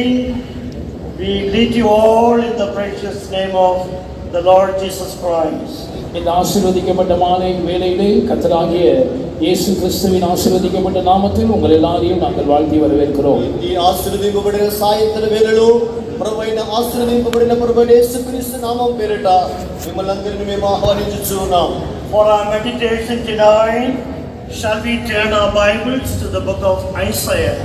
evening, we greet you all in the precious name of the Lord Jesus Christ. இந்த ஆசீர்வதிக்கப்பட்ட மாலை வேளையிலே கர்த்தராகிய இயேசு கிறிஸ்துவின் ஆசீர்வதிக்கப்பட்ட நாமத்தில் உங்கள் எல்லாரையும் நாங்கள் வாழ்த்தி வரவேற்கிறோம். ఈ ఆశీర్వదింపబడిన సాయంత్రం వేళలో ప్రభువైన ఆశీర్వదింపబడిన ప్రభువైన యేసుక్రీస్తు నామం పేరిట మిమ్మల్ని అందరినీ మేము ఆహ్వానించుచున్నాం. For our meditation tonight, shall we turn our Bibles to the book of Isaiah?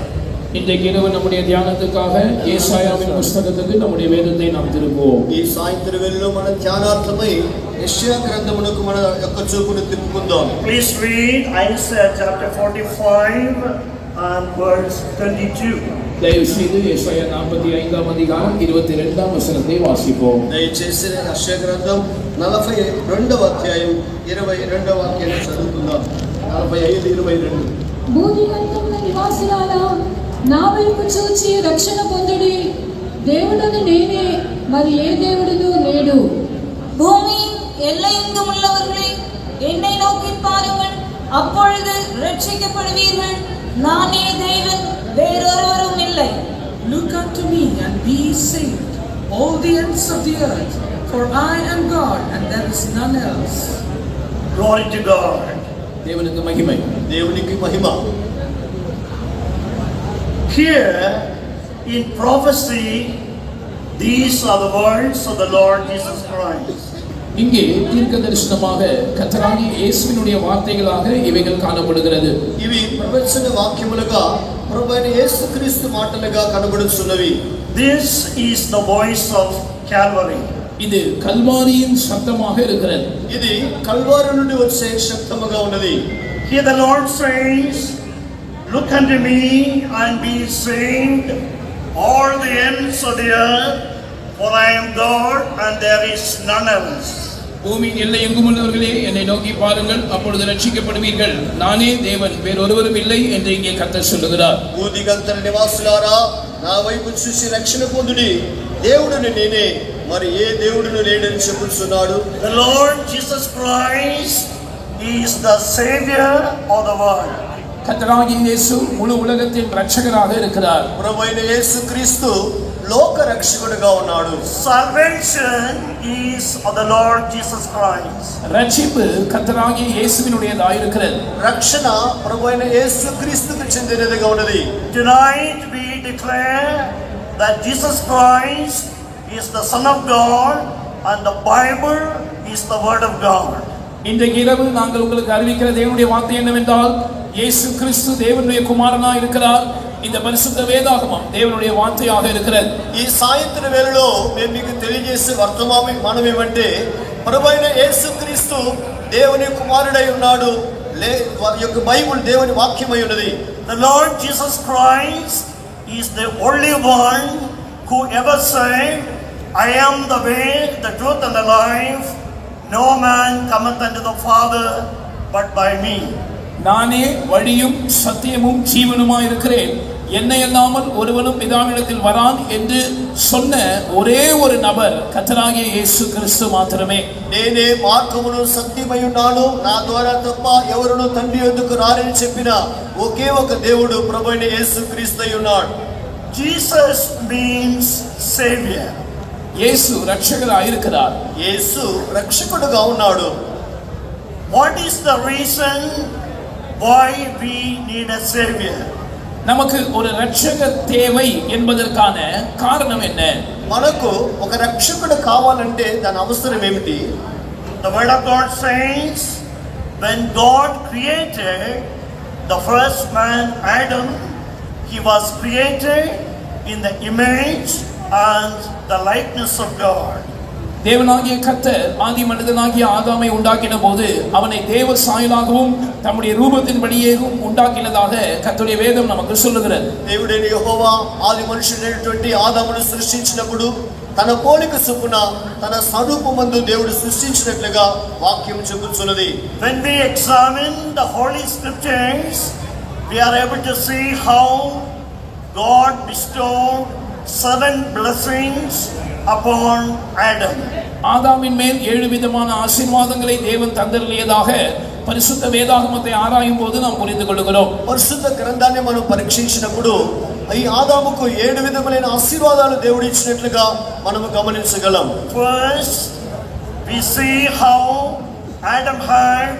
இன்றைக்கு இரவு நம்முடைய தியானத்துக்காக ஏசாயாவின் புத்தகத்துக்கு நம்முடைய வேதத்தை நாம் திருப்புவோம். ఈ సాయంత్రం వేళలో మన ధ్యానార్థమై యెషయా గ్రంథమునకు మన యొక్క చూపును తిప్పుకుందాం. Please read Isaiah chapter 45 and verse 22. தயவு செய்து ஏசாயா 45ஆம் அதிகாரம் 22ஆம் வசனத்தை வாசிப்போம். దయచేసి యెషయా గ్రంథం 42వ అధ్యాయం 22వ వాక్యాన్ని చదువుకుందాం. 45:22. భూమి అంతమున నివాసులారా నా వైపు చూచి రక్షణ పొందుడి. దేవుడను నేనే, మరి ఏ దేవుడును లేడు. பூமியின் எல்லையெங்கும் உள்ளவர்களே, என்னை நோக்கி பாருங்கள், அப்பொழுது ரட்சிக்கப்படுவீர்கள். நானே தேவன், வேறொருவரும் இல்லை. Look unto me and be saved, all the ends of the earth, for I am God and there is none else. Glory to God. தேவனுக்கு மகிமை. దేవునికి మహిమ. Here in prophecy, these are the words of the Lord Jesus Christ. இங்கே தீர்க்கதரிசனமாக கர்த்தராகிய இயேசுவினுடைய வார்த்தைகளாக இவைகள் காணப்படுகிறது. ఇవి ప్రవచన వాక్యములుగా ప్రభువైన యేసుక్రీస్తు మాటలుగా కనబడుచున్నవి. This is the voice of Calvary. இது கல்வாரியின் சத்தமாக இருக்கிறது. ఇది కల్వారి నుండి వచ్చే శబ్దముగా ఉన్నది. Here the Lord says, look unto me and be saved, all the ends of the earth, for I am God and there is none else. பூமியின் எல்லை எங்கும் உள்ளவர்களே, என்னை நோக்கி பாருங்கள், அப்பொழுது ரட்சிக்கப்படுவீர்கள். நானே தேவன், வேறொருவரும் இல்லை என்று இங்கே கர்த்தர் சொல்லுகிறார். భూదిగంతర నివాసులారా, నా వైపు చూసి రక్షణ పొందుడి. దేవుడును నేనే, మరి ఏ దేవుడును లేడని చెప్పుచున్నాడు. The Lord Jesus Christ is the Savior of the world. கர்த்தராகிய இயேசு முழு உலகத்தின் ரட்சகராக இருக்கிறார். ప్రభువైన యేసుక్రీస్తు లోక రక్షకుడుగా ఉన్నాడు. Salvation is of the Lord Jesus Christ. ரட்சிப்பு கர்த்தராகிய இயேசுவினுடையதாக இருக்கிறது. రక్షణ ప్రభువైన యేసుక్రీస్తుకు చెందినదిగా ఉన్నది. Tonight we declare that Jesus Christ is the Son of God and the Bible is the Word of God. இன்றைக்கு இரவு நாங்கள் உங்களுக்கு அறிவிக்கிற தேவனுடைய வார்த்தை என்னவென்றால், இயேசு கிறிஸ்து தேவனுடைய குமாரனாக இருக்கிறார். இந்த பரிசுத்த வேதாகமம் தேவனுடைய வார்த்தையாக இருக்கிறது. ఈ సాయంత్రం వేళలో మేము మీకు తెలియజేసే వర్తమానం మనమేమంటే, ప్రభువైన యేసుక్రీస్తు దేవుని కుమారుడై ఉన్నాడు. వారి యొక్క బైబిల్ దేవుని వాక్యమై ఉన్నది. The Lord Jesus Christ is the only one who ever said, I am the way, the truth and the life. No man cometh unto the Father but by me. நானே வழியும் சத்தியமும் ஜீவனுமாய் இருக்கிறேன், என்னை அல்லாமல் ஒருவனும் பிதாவினிடத்தில் வரான் என்று சொன்ன ஒரே ஒரு நபர் கர்த்தராகிய இயேசு கிறிஸ்து மாத்திரமே. నేనే మార్గమును సత్యమై ఉన్నాను, నా ద్వారా తప్ప ఎవరును తండ్రి యొద్దకు రారని చెప్పిన ఒకే ఒక దేవుడు ప్రభువైన యేసుక్రీస్తు అయి ఉన్నాడు. Jesus means Savior. இயேசு ரட்சகராக இருக்கிறார். యేసు రక్షకుడుగా ఉన్నాడు. What is the reason why we need a Savior? நமக்கு ஒரு ரட்சகர் தேவை என்பதற்கான காரணம் என்ன? మనకు ఒక రక్షకుడు కావాలంటే దాని అవసరం ఏమిటి? The Word of God says, when God created the first man Adam, he was created in the image and the likeness of God. தேவனாகிய கர்த்தர் ஆதி மனிதனாகிய ஆதாமை உண்டாக்கின போது அவனை தேவ சாயலாகவும் தம்முடைய ரூபத்தின்படியேயும் உண்டாக்கினதாக கர்த்தருடைய வேதம் நமக்கு சொல்லுகிறது. దేవుడైన యెహోవా ఆది మనుషుడైనటువంటి ఆదామును సృష్టించినప్పుడు తన పోలిక చొప్పున తన స్వరూపమందు దేవుడు సృష్టించినట్లుగా వాక్యం చెబుతున్నది. When we examine the Holy Scriptures, we are able to see how God bestowed 7 blessings upon Adam. ஆதாமின் மேல் 7 விதமான ஆசீர்வாதங்களை தேவன் தந்தருளியதாக பரிசுத்த வேதாகமத்தை ஆராயும் போது நாம் புரிந்து கொள்கிறோம். పరిశుద్ధ గ్రంథాన్ని మనం పరీక్షించినప్పుడు ఈ ఆదాముకు 7 విధములైన ఆశీర్వాదాలు దేవుడు ఇచ్చినట్లుగా మనము గమనించగలం. First, we see how Adam had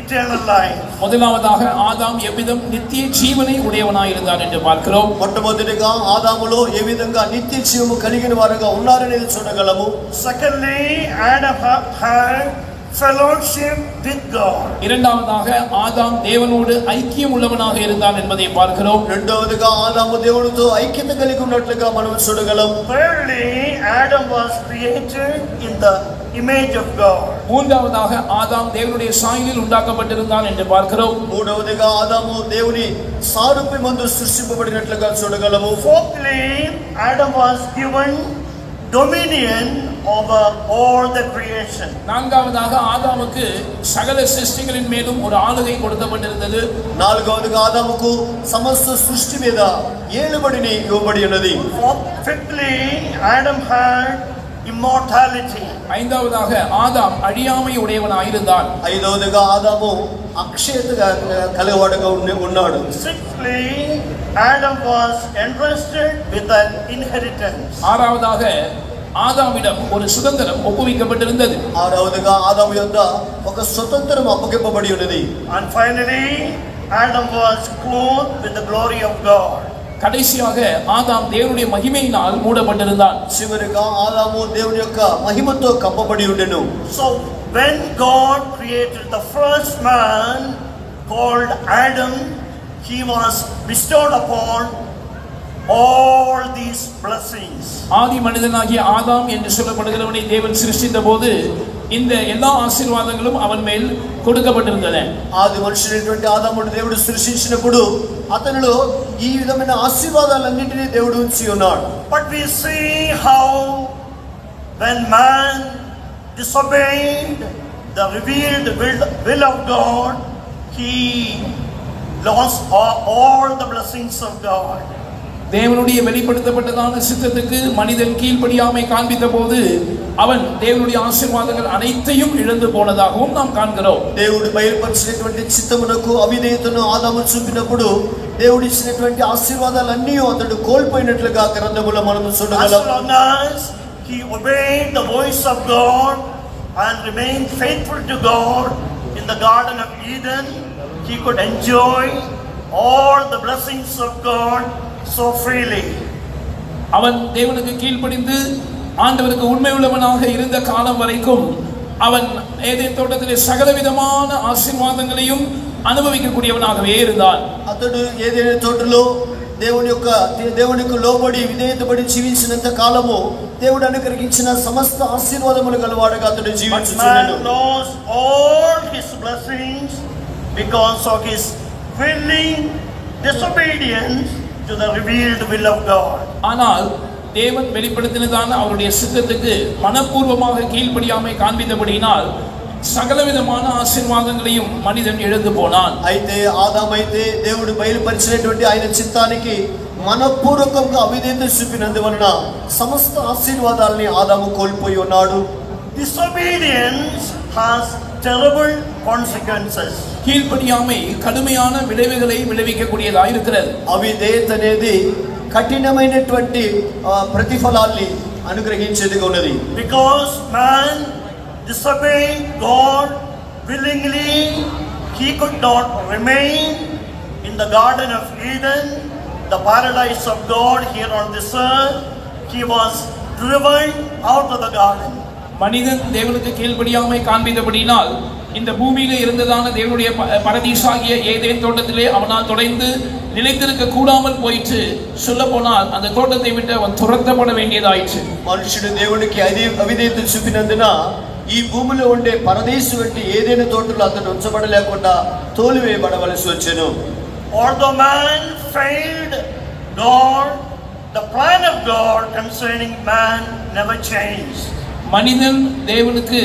eternal life. முதலாவதாக ஆதாம் எவ்விதம் நித்திய ஜீவனை உடையவனாய் இருந்தான் என்று பார்க்கிறோம். మొట్టమొదటిగా ఆదాములో ఏ విధంగా నిత్య జీవము కలిగిన వారుగా ఉన్నారనేది చూడగలము. Secondly, Adam had fellowship with God. இரண்டாவதாக ஆதாம் தேவனோடு ஐக்கியம் உள்ளவனாக இருந்தான் என்பதை பார்க்கிறோம். రెండవదిగా ఆదాము దేవునితో ఐక్యత కలిగి ఉన్నట్లుగా మనం చూడగలం. Thirdly, Adam was created in the image of God. மூன்றாவதாக ஆதாம் தேவனுடைய சாயலில் உண்டாக்கப்பட்டிருந்தான் என்று பார்க்கிறோம். మూడవదిగా ఆదాము దేవుని సారూప్యమందు సృష్టింపబడినట్లుగా చూడగలము. Fourthly, Adam was given dominion over all the creation. நான்காவதாக ஆதாமுக்கு சகல சிருஷ்டிகளின் மேலும் ஒரு ஆளுகை கொடுக்கப்பட்டிருந்தது. నాలుగవదిగా ఆదాముకు సమస్త సృష్టి మీద ఏలుబడిని ఇవ్వబడి ఉన్నది. Fifthly, Adam had immortality. ஐந்தாவதாக ஆதாம் அழியாமை உடையவனாயிருந்தான். ఐదవదిగా ఆదాము అక్షయతగా కలవాడుగా ఉన్నాడు. Sixthly, Adam was entrusted with an inheritance. ஆறாவதாக ஆதாமிடம் ஒரு சுதந்திரம் ஒப்புவிக்கப்பட்டிருந்தது. ఆరవదిగా ఆదాము యొద్ద ఒక స్వతంత్రం అప్పగింపబడి ఉన్నది. And finally, Adam was clothed with the glory of God. கடைசியாக ஆதாம் தேவனுடைய மகிமையினால் மூடப்பட்டிருந்தான். చివరిగా ఆదాము దేవుని యొక్క మహిమతో కప్పబడి ఉండెను. So when God created the first man called Adam, he was bestowed upon all these blessings. ஆதி மனிதனாகிய ஆதாம் என்று சொல்லப்படுகிறவனை தேவன் சிருஷ்டித்த போது இந்த எல்லா ஆசீர்வாதங்களும் அவன் மேல் கொடுக்கப்பட்டிருந்தன. ఆది మనుషుడైనటువంటి ఆదామును దేవుడు సృష్టించినప్పుడు అతనిలో ఈ విధమైన ఆశీర్వాదాలన్నింటినీ దేవుడు ఉంచి ఉన్నాడు. But we see how when man disobeyed the revealed will of God, he lost all the blessings of God. தேவனுடைய வெளிப்படுத்தப்பட்டதான சித்தத்துக்கு மனிதன் கீழ்ப்படியாமை காண்பித்த போது அவன் தேவனுடைய ஆசீர்வாதங்கள் அனைத்தையும் இழந்து போனதாகவும் நாம் காண்கிறோம். దేవుడు బయలుపరిచినటువంటి చిత్తమునకు అవిధేయతను ఆదాము చూపినప్పుడు దేవుడు ఇచ్చినటువంటి ఆశీర్వాదాలన్నీ అతడు కోల్పోయినట్లుగా గ్రంథములో మనం చూడగలం. As long as he obeyed the voice of God and remained faithful to God in the Garden of Eden, he could enjoy all the blessings of God so freely. அவன் தேவனுக்கு கீழ்ப்படிந்து ஆண்டவருக்கு உண்மை உள்ளவனாக இருந்த காலம் வரைக்கும் அவன் ஏதேன் தோட்டத்திலே சகலவிதமான ஆசீர்வாதங்களையும் அனுபவிக்கக்கூடியவனாகவே இருந்தான். అతడు ఏదైనా తోటలో దేవునికి లోబడి విధేయతపడి జీవించినంత కాలము దేవుడు అనుగ్రహించిన సమస్త ఆశీర్వాదములు గలవాడుగా అతడు జీవించుచున్నాడు. Man lost all his blessings because of his willing disobedience to the revealed will of God. ஆனால் தேவன் வெளிப்படுத்தினதான அவருடைய சித்தத்துக்கு மனப்பூர்வமாக கீழ்ப்படியாமை காண்பித்தபடியினால் సకలవిధமான ఆశీర్వాదங்களையும் మనిదన్ ఇழந்து పోనాన్. అయితే ఆదామైతే దేవుడు బయలుపరిచినటువంటి ఆయన చిత్తానికి మనపూర్వకంగా అవిధేయత చూపినందువలన సమస్త ఆశీర్వాదాలని ఆదాము కోల్పోయి ఉన్నాడు. Disobedience has terrible consequences. கீழ்ப்படியாமை கடுமையான விளைவுகளை விளைவிக்கக்கூடியதாக இருக்கிறது. అవిధేయత అనేది కఠినమైనటువంటి ప్రతిఫలాల్ని అనుగ్రహించేదిగా ఉన్నది. Because man disobeyed God willingly, he could not remain in the Garden of Eden, the paradise of God here on this earth. He was driven out of the garden. மனிதன் தேவனுக்கு கீழ்ப்படியாமை காண்பித்தபடியினால் இந்த பூமியிலே இருந்ததான தேவனுடைய பரதீசாகிய ஏதேன் தோட்டத்திலே அவனால் தொடர்ந்து நிலைத்திருக்க கூடாமல் போயிற்று. சொல்ல போனால் அந்த தோட்டத்தை விட்டு அவன் துரத்தப்பட வேண்டியதாயிற்று. మనుషుడు దేవునికి అవిధేయత చూపినందున ఈ భూమిలో ఉండే పరదేశు వంటి ఏదైనా తోటలో అతను ఉంచబడలేకుండా తోలివేయబడవలసి వచ్చెను. Although man failed God, the plan of God concerning man never changed. மனிதன் தேவனுக்கு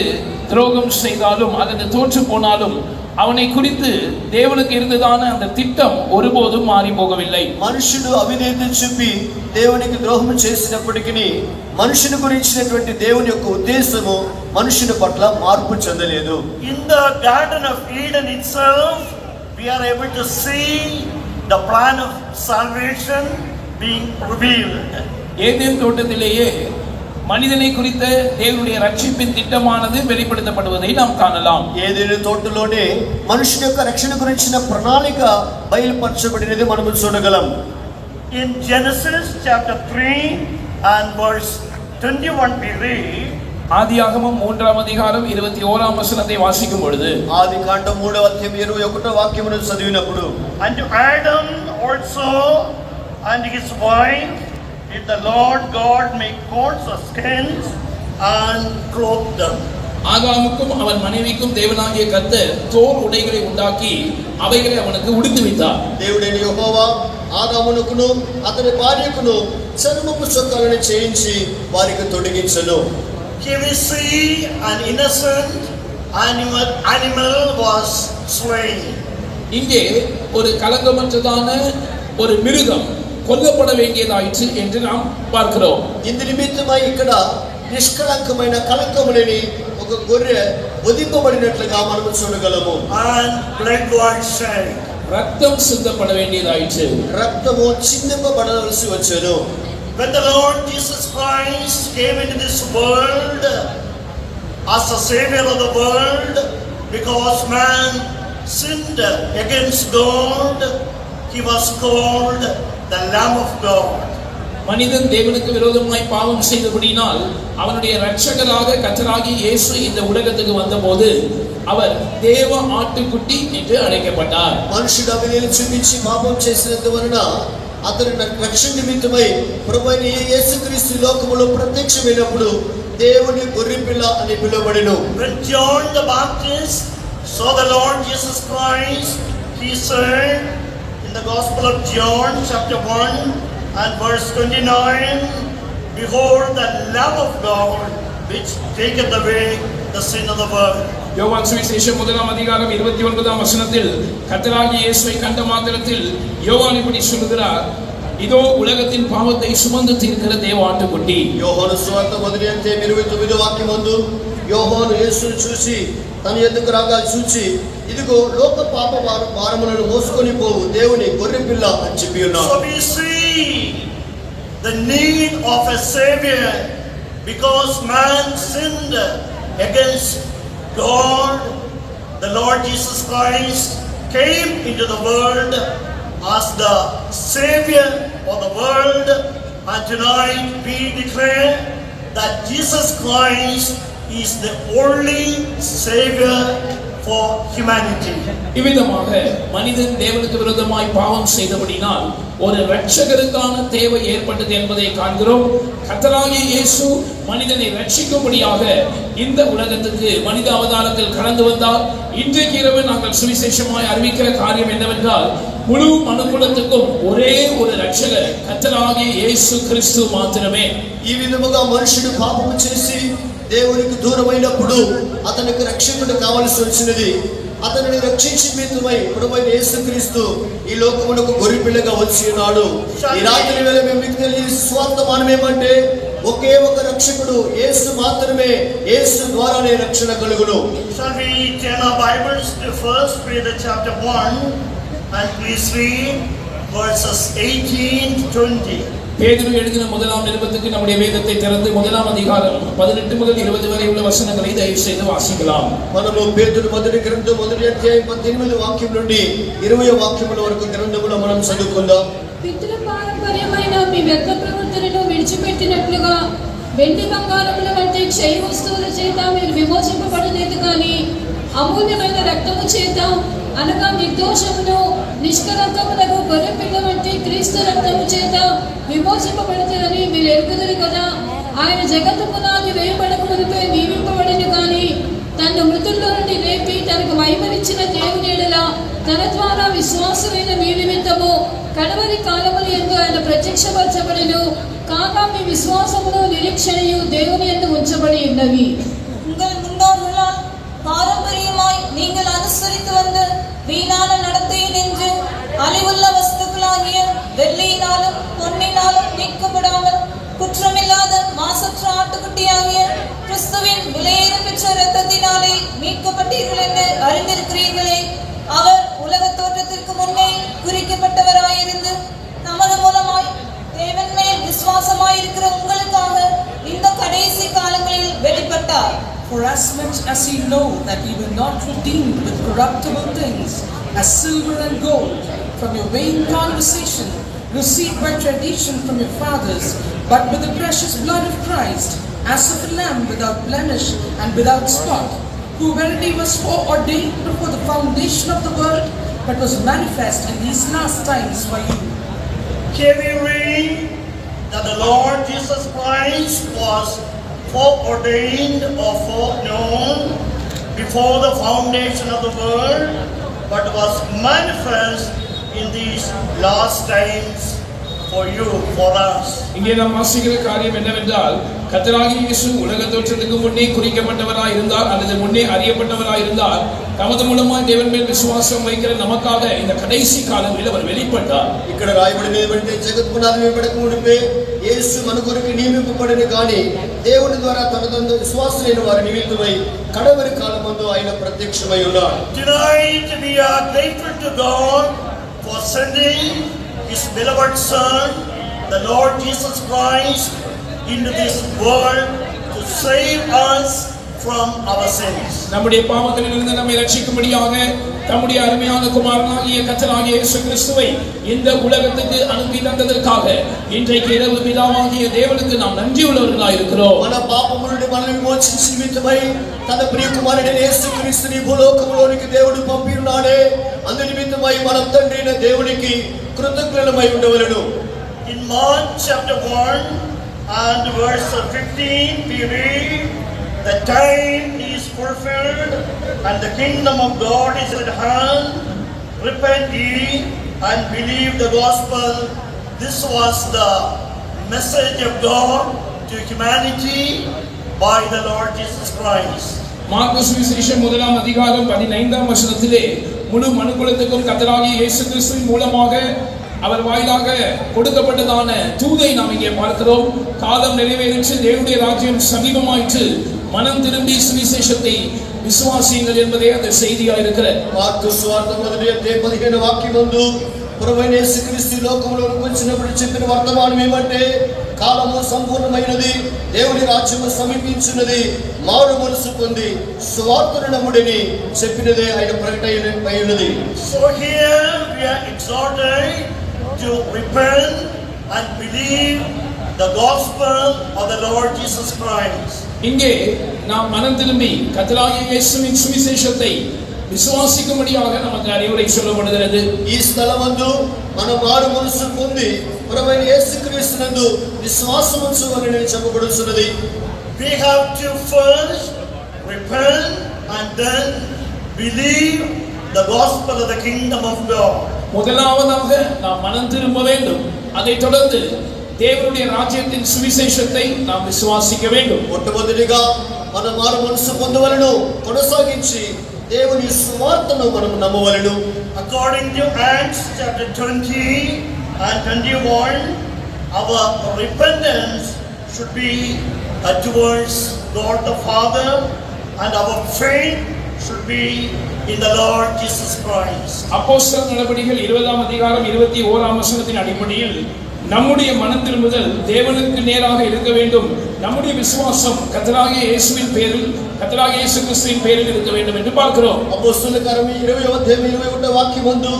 துரோகம் செய்தாலும் அல்லது தோற்று போனாலும் அவனை குறித்து தேவனுக்கு இருந்ததான அந்த திட்டம் ஒருபோதும் மாறி போகவில்லை. మనుషుడు అవిధేయత చూపి దేవునికి ద్రోహం చేసినప్పటికీ మనుషుని గురించినటువంటి దేవుని యొక్క ఉద్దేశము మనుషుని పట్ల మార్పు చెందలేదు. In the Garden of Eden itself, we are able to see the plan of salvation being revealed. Eden தோட்டத்திலேயே மனிதனை குறித்த தேவனுடைய ரட்சிப்பின் திட்டமானது வெளிப்படுத்தப்படுவதை நாம் காணலாம். ఏదైనా తోటలోనే మనుషుని యొక్క రక్షణ గురించిన ప్రణాళిక బయలుపరచబడినది మనం చూడగలం. In Genesis chapter 3 and verse 21 we read, ஆதியாகமம் 3ஆம் அதிகாரம் 21ஆம் வசனத்தை வாசிக்கும் பொழுது, ఆదికాండం 3వ అధ్యాయం 21వ వాక్యమును చదివినప్పుడు, and to Adam also and his wife did the Lord God make coats of skins and clothe them. ஆதாமுக்கும் அவன் மனைவிக்கும் தேவனாகிய கர்த்தர் தோல் உடைகளை உண்டாக்கி அவைகளை அவனுக்கு உடுத்துவித்தார். దేవుడైన యెహోవా ఆదామునకును అతని భార్యకును చర్మపు చొక్కాలను చేయించి వారికి తొడిగించెను. Here we see an innocent animal was slain. இங்கே ஒரு கலங்கமற்றதான ஒரு மிருகம் கொல்லப்பட வேண்டியதாயிற்று என்று நாம் பார்க்கிறோம். ఇందు నిమిత్తమై ఇక్కడ నిష్కళంకమైన కళంకము లేని ఒక గొర్రె వధింపబడినట్లుగా మనం చూడగలము. And blood was shed. ரத்தம் சிந்தப்பட வேண்டியதாயிற்று. రక్తము చిందింపబడవలసి వచ్చెను. When the Lord Jesus Christ came into this world as the Savior of the world, because man sinned against God, he was called the Lamb of God. மனிதன் தேவனுக்கு விரோதமாய் பாவம் செய்தபடியினால் அவனுடைய இரட்சகராக கர்த்தராகிய இயேசு இந்த உலகத்துக்கு வந்தபோது அவர் தேவ ஆட்டுக்குட்டி என்று அழைக்கப்பட்டார். మనుషుడు అవిధేయత చూపించి పాపం చేసినందువలన అతని రక్షణ నిమిత్తమై ప్రభువైన యేసుక్రీస్తు లోకములో ప్రత్యక్షమైనప్పుడు దేవుని గొర్రెపిల్ల అని పిలువబడెను. When John the Baptist saw the Lord Jesus Christ, he said in the Gospel of John chapter 1 and verse 29, behold the Lamb of God which taketh away the sin of the world. யோவான் சுவிசேஷம் 1ஆம் அதிகாரம் 29ஆம் வசனத்தில் கர்த்தராகிய இயேசுவை கண்ட மாத்திரத்தில் யோவான் இப்படி சொல்கிறார், இதோ உலகத்தின் பாவத்தை சுமந்து தீர்க்கிற தேவ ஆட்டுக்குட்டி. యోహాను సువార్త 1వ అధ్యాయం 29వ వాక్యమందు యోహాను యేసును చూసి తన ఎదుకు రాగా చూచి ఇదిగో లోక పాప భారములను మోసుకొని పోవు దేవుని గొర్రెపిల్ల అని చెప్పి ఉన్నాడు. So we see the need of a savior because man sinned against God. The Lord Jesus Christ came into the world as the Savior of the world, and tonight we declare that Jesus Christ is the only Savior for humanity. இவ்விதமாக மனிதன் தேவனுக்கு விரோதமாய் பாவம் செய்தபடினால் ஒரு இரட்சகருக்கான தேவை ஏற்பட்டது என்பதை காண்கிறோம். கர்த்தராகிய இயேசு மனிதனை ரட்சிக்கும்படியாக இந்த உலகத்துக்கு மனித அவதாரத்தில் கடந்து வந்தார். இன்றைக்கு இரவு நாங்கள் சுவிசேஷமாய் அறிவிக்கிற காரியம் என்னவென்றால், முழு மனுக்குலத்துக்கும் ஒரே ஒரு இரட்சகர் கர்த்தராகிய இயேசு கிறிஸ்து மாத்திரமே. ఈ విధముగా మనుషుడు పాపము చేసి దేవునికి దూరమైనప్పుడు అతనికి రక్షకుడు కావాల్సి వచ్చినది. అతనిని రక్షించే నిమిత్తమై ప్రభువైన యేసుక్రీస్తు ఈ లోకమునకు గొర్రెపిల్లగా వచ్చి ఉన్నాడు. ఈ రాత్రి వేళ మేము మీకు తెలియజేసే స్వార్థమానం ఏమంటే ఒకే ఒక రక్షకుడు యేసు మాత్రమే. యేసు ద్వారానే రక్షణ కలుగును. Shall we turn our Bibles to 1 Peter chapter 1 and please read verses 18 to 20. பேதுரு எழுதின முதலாம் நிருபத்துக்கு நம்முடைய வேதத்தை திறந்து 1ஆம் அதிகாரம் 18 முதல் 20 வரை உள்ள வசனங்களை தயவு செய்து வாசிக்கலாம். మనము పేతురు మొదటి గ్రంథం 1వ అధ్యాయం 18వ వాక్యం నుండి 20వ వాక్యముల వరకు గ్రంథములో మనం చదువుకుందాం. పితృ పారంపర్యమైన మీ వ్యర్థ ప్రవృత్తులను విడిచిపెట్టినట్లుగా వెండి బంగారముల వంటి క్షయ వస్తువుల చేత మీరు విమోచింపబడలేదు కానీ అమూల్యమైన రక్తము చేత అనగా నిర్దోషమును నిష్కలంకములకు గొర్రె పిల్ల వంటి క్రీస్తు రక్తము చేత విమోచింపబడతారని మీరు ఎరుగుదురు కదా. ఆయన జగత్తు పునాది వేయబడక మునిపే నియమింపబడిన కానీ తన మృతుల్లో నుండి లేపి తనకు మహిమనిచ్చిన దేవుని ఎడల తన ద్వారా విశ్వాసమైన మీ నిమిత్తము కడవరి కాలముల యందు ఆయన ప్రత్యక్షపరచబడెను. కాగా మీ విశ్వాసమును నిరీక్షణయు దేవుని యందు ఉంచబడి ఉన్నవి. உங்கள் முன்னோர்களால் பாரம்பரியமாய் நீங்கள் அனுசரித்து வந்த வீணான நடத்தை நின்று அழிவுள்ள வஸ்துக்களாகிய வெள்ளியினாலும் பொன்னினாலும் நீக்கப்படாமல் குற்றமில்லாத மாசற்ற ஆட்டுக்குட்டியாகிய கிறிஸ்துவின் விலையேற பெற்ற இரத்தத்தினாலே மீட்கப்பட்டீர்கள் என்று அறிந்திருக்கிறீர்களே. அவர் உலக தோற்றத்திற்கு முன்னே குறிக்கப்பட்டவராயிருந்து நமது மூலமாய் விசுவாசமாயிருக்கிற உங்களுக்காக இந்த கடைசி காலங்களில் வெளிப்பட்டார். For as much as ye know that ye were not redeemed with corruptible things, as silver and gold, from your vain conversation, received by tradition from your fathers, but with the precious blood of Christ, as of a lamb without blemish and without spot, who verily was foreordained before the foundation of the world, but was manifest in these last times for you. Here we read that the Lord Jesus Christ was foreordained or foreknown before the foundation of the world, but was manifest in these last times for you, for us. இங்கே நாம் வாசிக்கிற காரியம் என்னவென்றால் கர்த்தராகிய இயேசு உலக தோற்றத்துக்கு முன்னே குறிக்கப்பட்டவராய் இருந்தார் அல்லது முன்னே அறியப்பட்டவராய் இருந்தார். தமது மூலமாய் தேவன் மேல் விசுவாசம் வைக்கிற நமக்காக இந்த கடைசி காலங்களில் அவர் வெளிப்பட்டார். ఇక్కడ రాయబడినది ఏమంటే జగత్ పునాది వేయబడక మునిపే యేసు మన కొరకు నియమింపబడిన గాని దేవుని ద్వారా తనదందు విశ్వాసులైన వారి నిమిత్తమై కడవరి కాలమందు ఆయన ప్రత్యక్షమై ఉన్నాడు. Tonight we are grateful to God for sending His beloved Son, the Lord Jesus Christ, into this world to save us from our sins. நம்முடைய பாவங்களிலிருந்து நம்மை ரட்சிக்கும்படியாக தம்முடைய அருமையான குமாரனாகிய கர்த்தராகிய இயேசு கிறிஸ்துவை இந்த உலகத்துக்கு அனுப்பி தந்ததற்காக இன்றைக்கு இரவு பிதாவாகிய தேவனுக்கு நாம் நன்றியுள்ளவர்களாய் இருக்கிறோம். మన పాపముల నుండి మనల్ని విమోచించి నిమిత్తమై తన ప్రియ కుమారుడైన యేసు క్రీస్తుని భూలోకములోనికి దేవుడు పంపినాడే. అందు నిమిత్తమై మనం తండ్రి అయిన దేవునికి కృతజ్ఞులమై ఉండవలెను. In Mark chapter 1 and verse 15 we read, the time is fulfilled and the kingdom of God is at hand. Repent ye and believe the gospel. This was the message of God to humanity by the Lord Jesus Christ. Mark சுவிசேஷம் 1ஆம் அதிகாரம் 15ஆம் வசனத்திலே முழு மனுக்குலத்துக்கும் கர்த்தராகிய இயேசு கிறிஸ்துவின் மூலமாக அவர் வாயிலாக கொடுக்கப்பட்டதான தூதை நாம் இங்கே பார்க்கிறோம். காலம் நிறைவேறிச்சு, தேவனுடைய ராஜ்யம் சமீபமாயிற்று, மனம் திரும்பி சுவிசேஷத்தை விசுவாசியுங்கள் என்பதே அந்த செய்தியாக இருக்கிறது. మార్కు సువార్త 1:15 వాక్యమందు ప్రభువైన యేసుక్రీస్తు లోకములోకి వచ్చినప్పుడు చెప్పిన వర్తమానం ఏమంటే కాలము సంపూర్ణమైనది, దేవుని రాజ్యము సమీపించున్నది, మారు మనసు పొంది సువార్తను నమ్ముడని చెప్పినదే ఆయన ప్రకటన అయినది. So here we are exhorted to repent and believe the gospel of the Lord Jesus Christ. இங்கே நாம் மனம் திரும்பி கர்த்தராகிய இயேசுவின் சுவிசேஷத்தை விசுவாசிக்கும்படியாக நமக்கு அறிவுரை சொல்லப்படுகிறது. ఈ స్థలమందు మనం మారు మనసు పొంది ప్రభువైన యేసుక్రీస్తునందు విశ్వాసం ఉంచవలెనని చెప్పబడుచున్నది. We have to first repent and then believe the gospel of the kingdom of God. முதலாவதாக நாம் மனம் திரும்ப வேண்டும். அதைத் தொடர்ந்து தேவனுடைய ராஜ்யத்தின் சுவிசேஷத்தை நாம் விசுவாசிக்க வேண்டும். మొట్టమొదటిగా మనం మారు మనసు పొందవలెను, కొనసాగించి దేవుని సువార్తను మనం నమ్మవలెను. According to Acts chapter 20 and 21, our repentance should be towards God the Father, and our faith should be in the Lord Jesus Christ. அப்போஸ்தலர் நடபடிகள் 20ஆம் அதிகாரம் 21ஆம் வசனத்தின் அடிப்படையில் நம்முடைய மனம் திரும்புதல் தேவனுக்கு நேராக இருக்க வேண்டும். நம்முடைய விசுவாசம் கர்த்தராகிய இயேசுவின் பேரில், கர்த்தராகிய இயேசு கிறிஸ்துவின் பேரில் இருக்க வேண்டும் என்று பார்க்கிறோம். అపోస్తలుల కార్యము 20:21 వాక్యమందు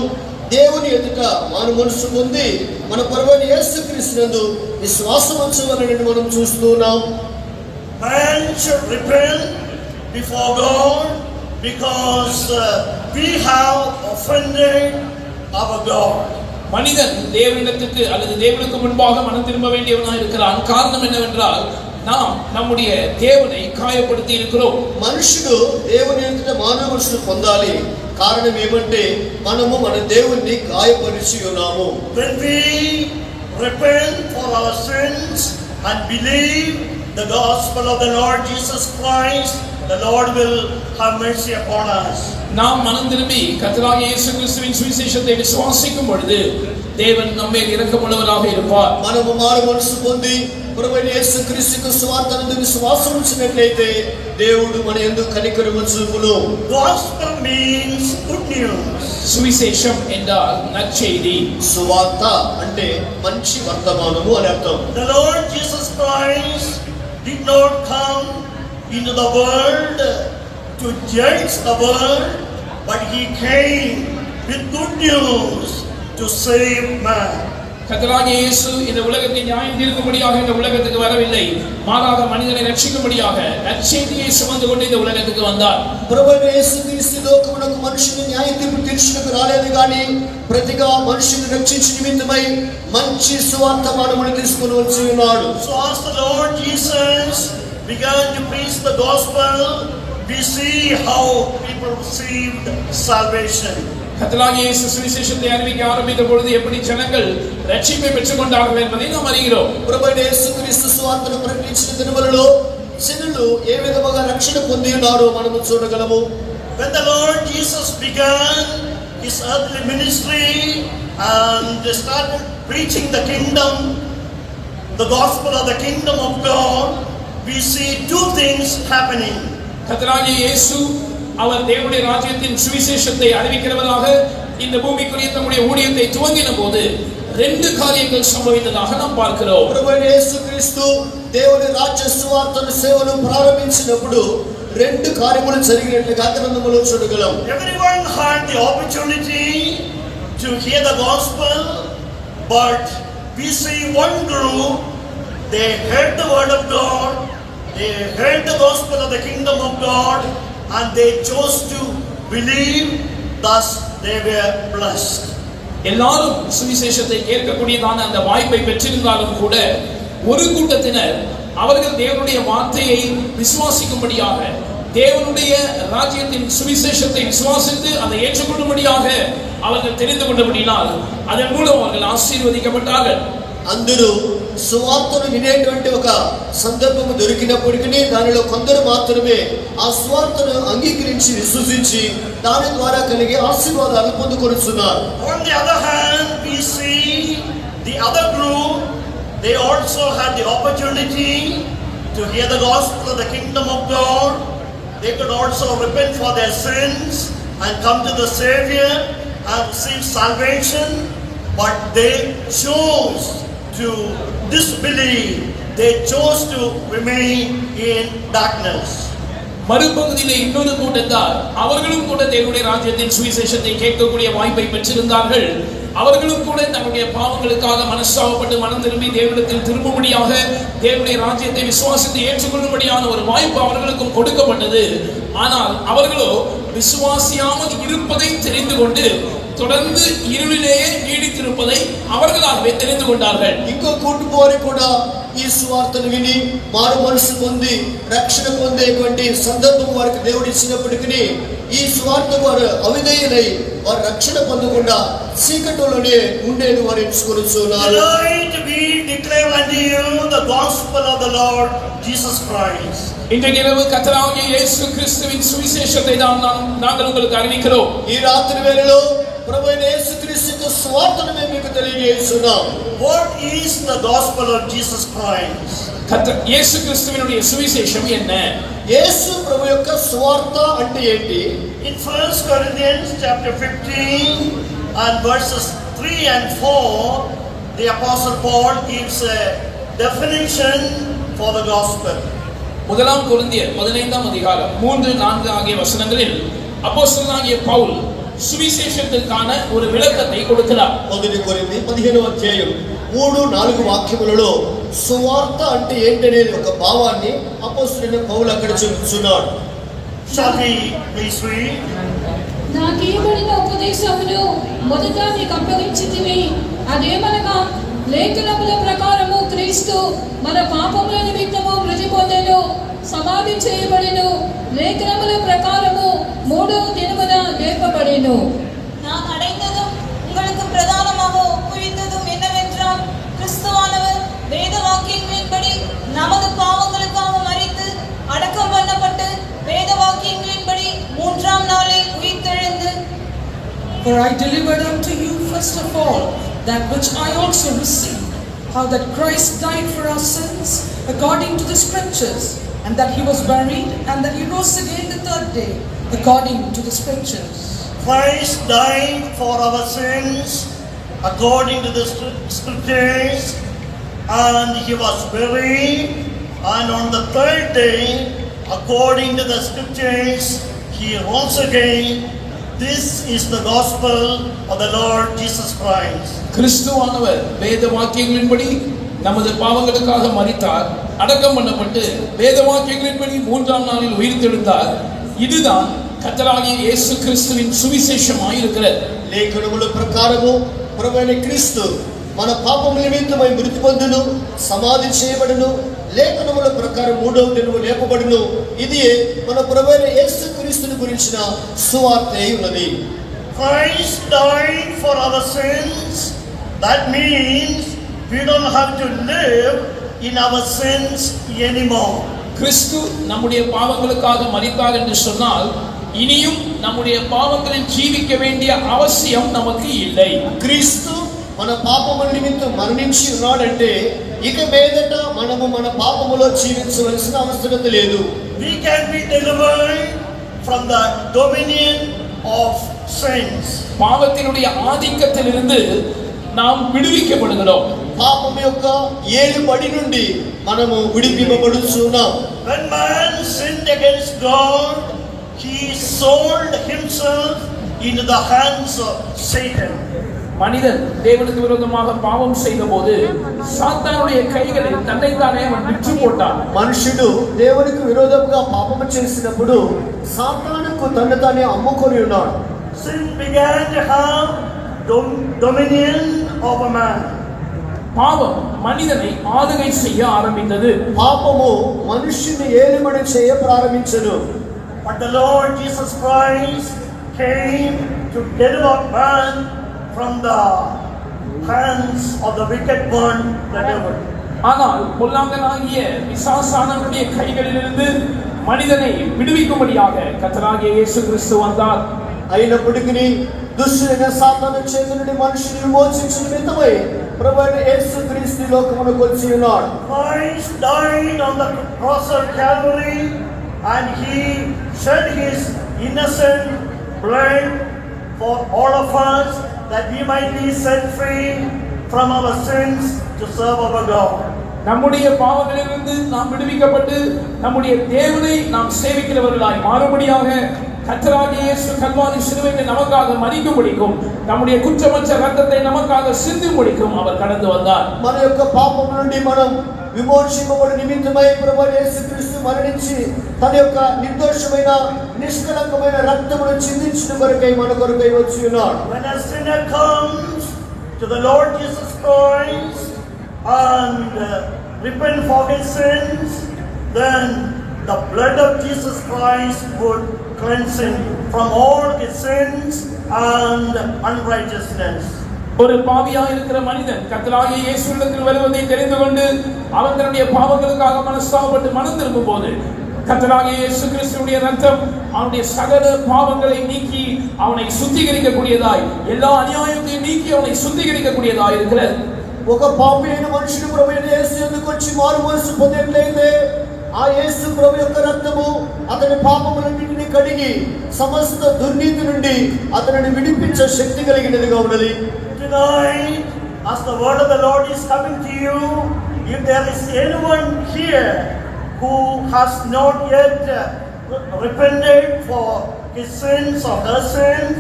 దేవుని ఎదుట మారు మనసు పొంది మన ప్రభువైన యేసుక్రీస్తునందు విశ్వాసం ఉంచవలెనని మనం చూస్తున్నాం. Man should repent before God because we have offended our God. மனிதன் தேவனிடத்துக்கு அல்லது தேவனுக்கு முன்பாக மனம் திரும்ப வேண்டியவனாக இருக்கிறான். காரணம் என்னவென்றால் நாம் நம்முடைய தேவனை காயப்படுத்தி இருக்கிறோம். మనుషుడు దేవుని ఎదుట మారు మనసు పొందాలి. కారణం ఏమంటే మనము మన దేవుణ్ణి గాయపరిచి ఉన్నాము. When we repent for our sins and believe the gospel of the Lord Jesus Christ, the Lord will have mercy upon us. நாம் மனம் திரும்பி கர்த்தராகிய இயேசு கிறிஸ்துவின் சுவிசேஷத்தை விசுவாசிக்கும் பொழுது தேவன் நம்மேல் இரக்கமுள்ளவராக இருப்பார். మనము మారు మనసు పొంది ప్రభువైన యేసు క్రీస్తుకు సువార్తనందు విశ్వాసం ఉంచినట్లయితే దేవుడు మన యందు కనికరము చూపును. Gospel means good news. சுவிசேஷம் என்றால் நற்செய்தி. సువార్త అంటే మంచి వర్తమానము అని అర్థం. The Lord Jesus Christ did not come into the world to judge the world, but he came with good news to save man. கர்த்தராகிய இயேசு இந்த உலகத்தை நியாயம் தீர்க்கும்படியாக இந்த உலகத்துக்கு வரவில்லை, மாறாக மனிதனை ரட்சிக்கும்படியாக நற்செய்தியை சுமந்து கொண்டு இந்த உலகத்துக்கு வந்தார். ప్రభువైన యేసు క్రీస్తు లోకమునకు మనుషుని న్యాయ తీర్పు తీర్చుటకు రాలేదు గాని ప్రతిగా మనుషుని రక్షించు నిమిత్తమై మంచి సువార్తమానమును తీసుకొని వచ్చి ఉన్నాడు. So as the Lord Jesus began to preach the gospel, we see how people received salvation. கர்த்தராகிய இயேசு சுவிசேஷத்தை அறிவிக்க ஆரம்பித்த பொழுது எப்படி ஜனங்கள் ரட்சிப்பை பெற்றுக் கொண்டார்கள் என்பதை நாம் அறிகிறோம். ప్రభువైన యేసు క్రీస్తు సువార్తను ప్రకటించిన దినములలో జనులు ఏ విధముగా రక్షణ పొంది ఉన్నారో మనము చూడగలము. When the Lord Jesus began his earthly ministry and started preaching the kingdom, the gospel of the kingdom of God, we see two things happening. கர்த்தராகிய இயேசு அவர் தேவனுடைய ராஜ்யத்தின் சுவிசேஷத்தை அறிவிக்கிறவராக இந்த பூமிக்குரிய தம்முடைய ஊழியத்தை துவங்கின போது ரெண்டு காரியங்கள் சம்பவித்ததாக நாம் பார்க்கிறோம். ప్రభువైన యేసు క్రీస్తు దేవుని రాజ్య సువార్తను సేవను ప్రారంభించినప్పుడు రెండు కార్యములు జరిగినట్లుగా గ్రంథములో చూడగలం. Everyone had the opportunity to hear the gospel, but we see one group, they heard the word of God, they heard the gospel of the kingdom of God, and they chose to believe, thus they were blessed. எல்லாரும் சுவிசேஷத்தை கேட்கக்கூடியதான அந்த வாய்ப்பை பெற்றிருந்தாலும் கூட ஒரு கூட்டத்தினர் அவர்கள் தேவனுடைய வார்த்தையை விசுவாசிக்கும்படியாக தேவனுடைய ராஜ்யத்தின் சுவிசேஷத்தை விசுவாசித்து அதை ஏற்றுக்கொள்ளும்படியாக அவர்கள் தெரிந்து கொண்டபடினால் அதன் மூலம் அவர்கள் ஆசீர்வதிக்கப்பட்டார்கள். అందరూ సువార్తను వినేటువంటి ఒక సందర్భము దొరికినప్పటికీ దానిలో కొందరు మాత్రమే ఆ సువార్తను అంగీకరించి విశ్వసించి దాని ద్వారా కలిగే ఆశీర్వాదాలు పొందుకొనుచున్నారు. On the other hand, we see the other group, they also had the opportunity to hear the gospel of the kingdom of God. They could also repent for their sins and come to the Savior and receive salvation, but they chose to disbelieve. They chose to remain in darkness. மறுபகுதியிலே இன்னொரு கூட்டத்தார் அவர்களும் கூட தேவனுடைய ராஜ்யத்தின் சுவிசேஷத்தை கேட்கக்கூடிய வாய்ப்பை பெற்றிருந்தார்கள். அவர்களும் கூட தங்களுடைய பாவங்களுக்காக மனஸ்தாபப்பட்டு மனம் திரும்பி தேவனிடத்தில் திரும்பும்படியாக தேவனுடைய ராஜ்யத்தை விசுவாசித்து ஏற்றுக்கொள்ளும்படியான ஒரு வாய்ப்பு அவர்களுக்கும் கொடுக்கப்பட்டது. ஆனால் அவர்களோ விசுவாசியாமல் இருப்பதை தெரிந்து கொண்டு தொடர்ந்து இருளிலேயே நீடித்திருப்பதை அவர்களாகவே தெரிந்து கொண்டார்கள். ఇంకో కూటుకు వారు కూడా ఈ సువార్తను విని మారు మనసు పొంది రక్షణ పొందేటువంటి సందర్భం వారికి దేవుడు ఇచ్చినప్పటికీ ఈ సువార్త వారు అవిధేయులై వారు రక్షణ పొందకుండా చీకటిలోనే ఉండేది వారు ఎంచుకొనుచున్నారు. Tonight we declare unto you the gospel of the Lord Jesus Christ. இன்றைக்கு இரவு கர்த்தராகிய இயேசு கிறிஸ்துவின் சுவிசேஷத்தை நாங்கள் உங்களுக்கு அறிவிக்கிறோம். ఈ రాత్రి వేళలో ప్రభువైన యేసు క్రీస్తు సువార్తను మేము మీకు తెలియజేస్తున్నాం. What is the gospel of Jesus Christ? இயேசு கிறிஸ்துவினுடைய சுவிசேஷம் என்ன? యేసు ప్రభు యొక్క సువార్త అంటే ఏంటి? In 1 Corinthians chapter 15 and verses 3 and 4, the apostle Paul gives a definition for the gospel. முதலாம் கொரிந்தியர் 15ஆம் அதிகாரம் 3-4 ஆகிய வசனங்களில் அப்போஸ்தலனாகிய பவுல் சுவிசேஷத்திற்கான ஒரு விளக்கத்தை கொடுக்கிறார். 1 కొరింథీ 15వ అధ్యాయం 3-4 వాక్యములలో సువార్త అంటే ఏంటనేది ఒక భావాన్ని అపోస్తలుడైన పౌలు అక్కడ చెబుతున్నాడు. Shall we please read? నాకు ఇవ్వబడిన ఉపదేశమును మొదట మీకు అప్పగించితివి. అదేమనగా లేఖనముల ప్రకారము క్రీస్తు మన పాపముల నిమిత్తము మృతి పొందెను, సమాధి చేయబడెను, లేఖనముల ప్రకారము మూడవ దినమున లేపబడెను. நான் அடைந்ததும் உங்களுக்கு பிரதானமாக ஒப்புவித்ததும் என்னவென்றால் கிறிஸ்துவானவர் வேத வாக்கியங்களின்படி நமது பாவங்களுக்கு For I delivered unto you first of all that which I also received, how that Christ died for our sins according to the Scriptures, and that he was buried, and that he rose again the third day according to the Scriptures. Christ died for our sins according to the Scriptures, and he was buried, and on the third day, according to the Scriptures, he rose again. This is the gospel of the Lord Jesus Christ. கிறிஸ்துவானவர் வேத வாக்கியங்களின்படி நமது பாவங்களுக்காக மரித்தார், அடக்கம் பண்ணப்பட்டு வேத வாக்கியங்களின்படி மூன்றாம் நாளில் உயிர்த்தெழுந்தார். இதுதான் கர்த்தராகிய இயேசு கிறிஸ்துவின் சுவிசேஷமாய் இருக்கிறது. లేఖనముల ప్రకారము ప్రభువైన క్రీస్తు మన పాపముల నిమిత్తమై మృతి పొందును, సమాధి చేయబడును, లేఖనముల ప్రకారం మూడవ దినము లేపబడును. ఇది మన ప్రభువైన యేసు క్రీస్తుని గురించిన సువార్త అయి ఉన్నది. Christ died for our sins. That means we don't have to live in our sins anymore. கிறிஸ்து நம்முடைய பாவங்களுக்காக மரித்தார் என்று சொன்னால் இனியும் நம்முடைய பாவங்களில் ஜீவிக்க வேண்டிய அவசியம் நமக்கு இல்லை. క్రీస్తు మన పాపముల నిమిత్తం మరణించి ఉన్నాడంటే ఇక మీదట మనము మన పాపములో జీవించవలసిన అవసరం లేదు. We can be delivered from the dominion of sins. பாவத்தினுடைய ஆதிக்கத்திலிருந்து நாம் விடுவிக்கப்படுகிறோம். పాపం యొక్క ఏలుబడి నుండి మనము విడిపింపబడుచున్నాం. When man sinned against God, he sold himself into the hands of Satan. மனிதன் தேவனுக்கு விரோதமாக பாவம் செய்தபோது சாத்தானுடைய கைகளில் தன்னைத்தானே அவன் விற்று போட்டான். మనుషుడు దేవునికి విరోధంగా పాపము చేసినప్పుడు సాతానుకు తన్ను తానే అమ్ముకొని ఉన్నాడు. Sin began to have dominion over man. பாவம் மனிதனை ஆளுகை செய்ய ஆரம்பித்தது. పాపము మనుష్యుని ఏలుబడి చేయ ప్రారంభించెను. But the Lord Jesus Christ came to deliver man from the hands of the wicked one, the devil. ஆனால் பொல்லாங்கனாகிய பிசாசானவனுடைய கைகளிலிருந்து மனிதனை விடுவிக்கும்படியாக கர்த்தராகிய இயேசு கிறிஸ்து வந்தார். అయినప్పటికీ దుష్టుడైన సాతాను చేతి నుండి మనుషుని విమోచించిన నిమిత్తమై ప్రభువైన యేసు క్రీస్తు లోకమునకు వచ్చి ఉన్నాడు. Christ died on the cross of Calvary, and he shed his innocent blood for all of us, that we might be set free from our sins to serve our God. நம்முடைய பாவங்களிலிருந்து நாம் விடுவிக்கப்பட்டு நம்முடைய தேவனை நாம் சேவிக்கிறவர்களாய் மாறுபடியாக கர்த்தராகிய இயேசு கல்வாரி சிலுவையில் நமக்காக மரிக்கும்படிக்கும் நம்முடைய குற்றமற்ற இரத்தத்தை நமக்காக சிந்தும்படிக்கும் அவர் கடந்து வந்தார். మన యొక్క పాపం నుండి మనం విమోచింపబడి నిమిత్తమై ప్రభువైన యేసు క్రీస్తు మరణించి తన యొక్క నిర్దోషమైన నిష్కలంకమైన రక్తమును చిందించిన కొరకై మన కొరకై వచ్చి ఉన్నాడు. When a sinner comes to the Lord Jesus Christ and repent for his sins, then the blood of Jesus Christ would cleanse him from all his sins and unrighteousness. ஒரு பாவியா இருக்கிற மனிதன் கர்த்தராகிய இயேசுவிடத்தில் வருவதை தெரிந்து கொண்டு அவன் தன்னுடைய பாவங்களுக்காக மனஸ்தாபப்பட்டு மனம் திரும்பும் போது கர்த்தராகிய இயேசு கிறிஸ்துவினுடைய இரத்தம் அவனுடைய சகல பாவங்களை நீக்கி அவனை சுத்திகரிக்கக்கூடியதாய், எல்லா அநியாயத்தையும் நீக்கி அவனை சுத்திகரிக்கக்கூடியதாய் இருக்கிறது. ఒక పాపి అయిన మనుషుడు ప్రభువైన యేసు యొద్దకు వచ్చి మారు మనసు పొందినట్లయితే ఆ యేసు ప్రభు యొక్క రక్తము అతని పాపములన్నిటిని కడిగి సమస్త దుర్నీతి నుండి అతనిని విడిపించే శక్తి కలిగినదిగా ఉన్నది. Tonight, as the word of the Lord is coming to you, if there is anyone here who has not yet repented for his sins or her sins,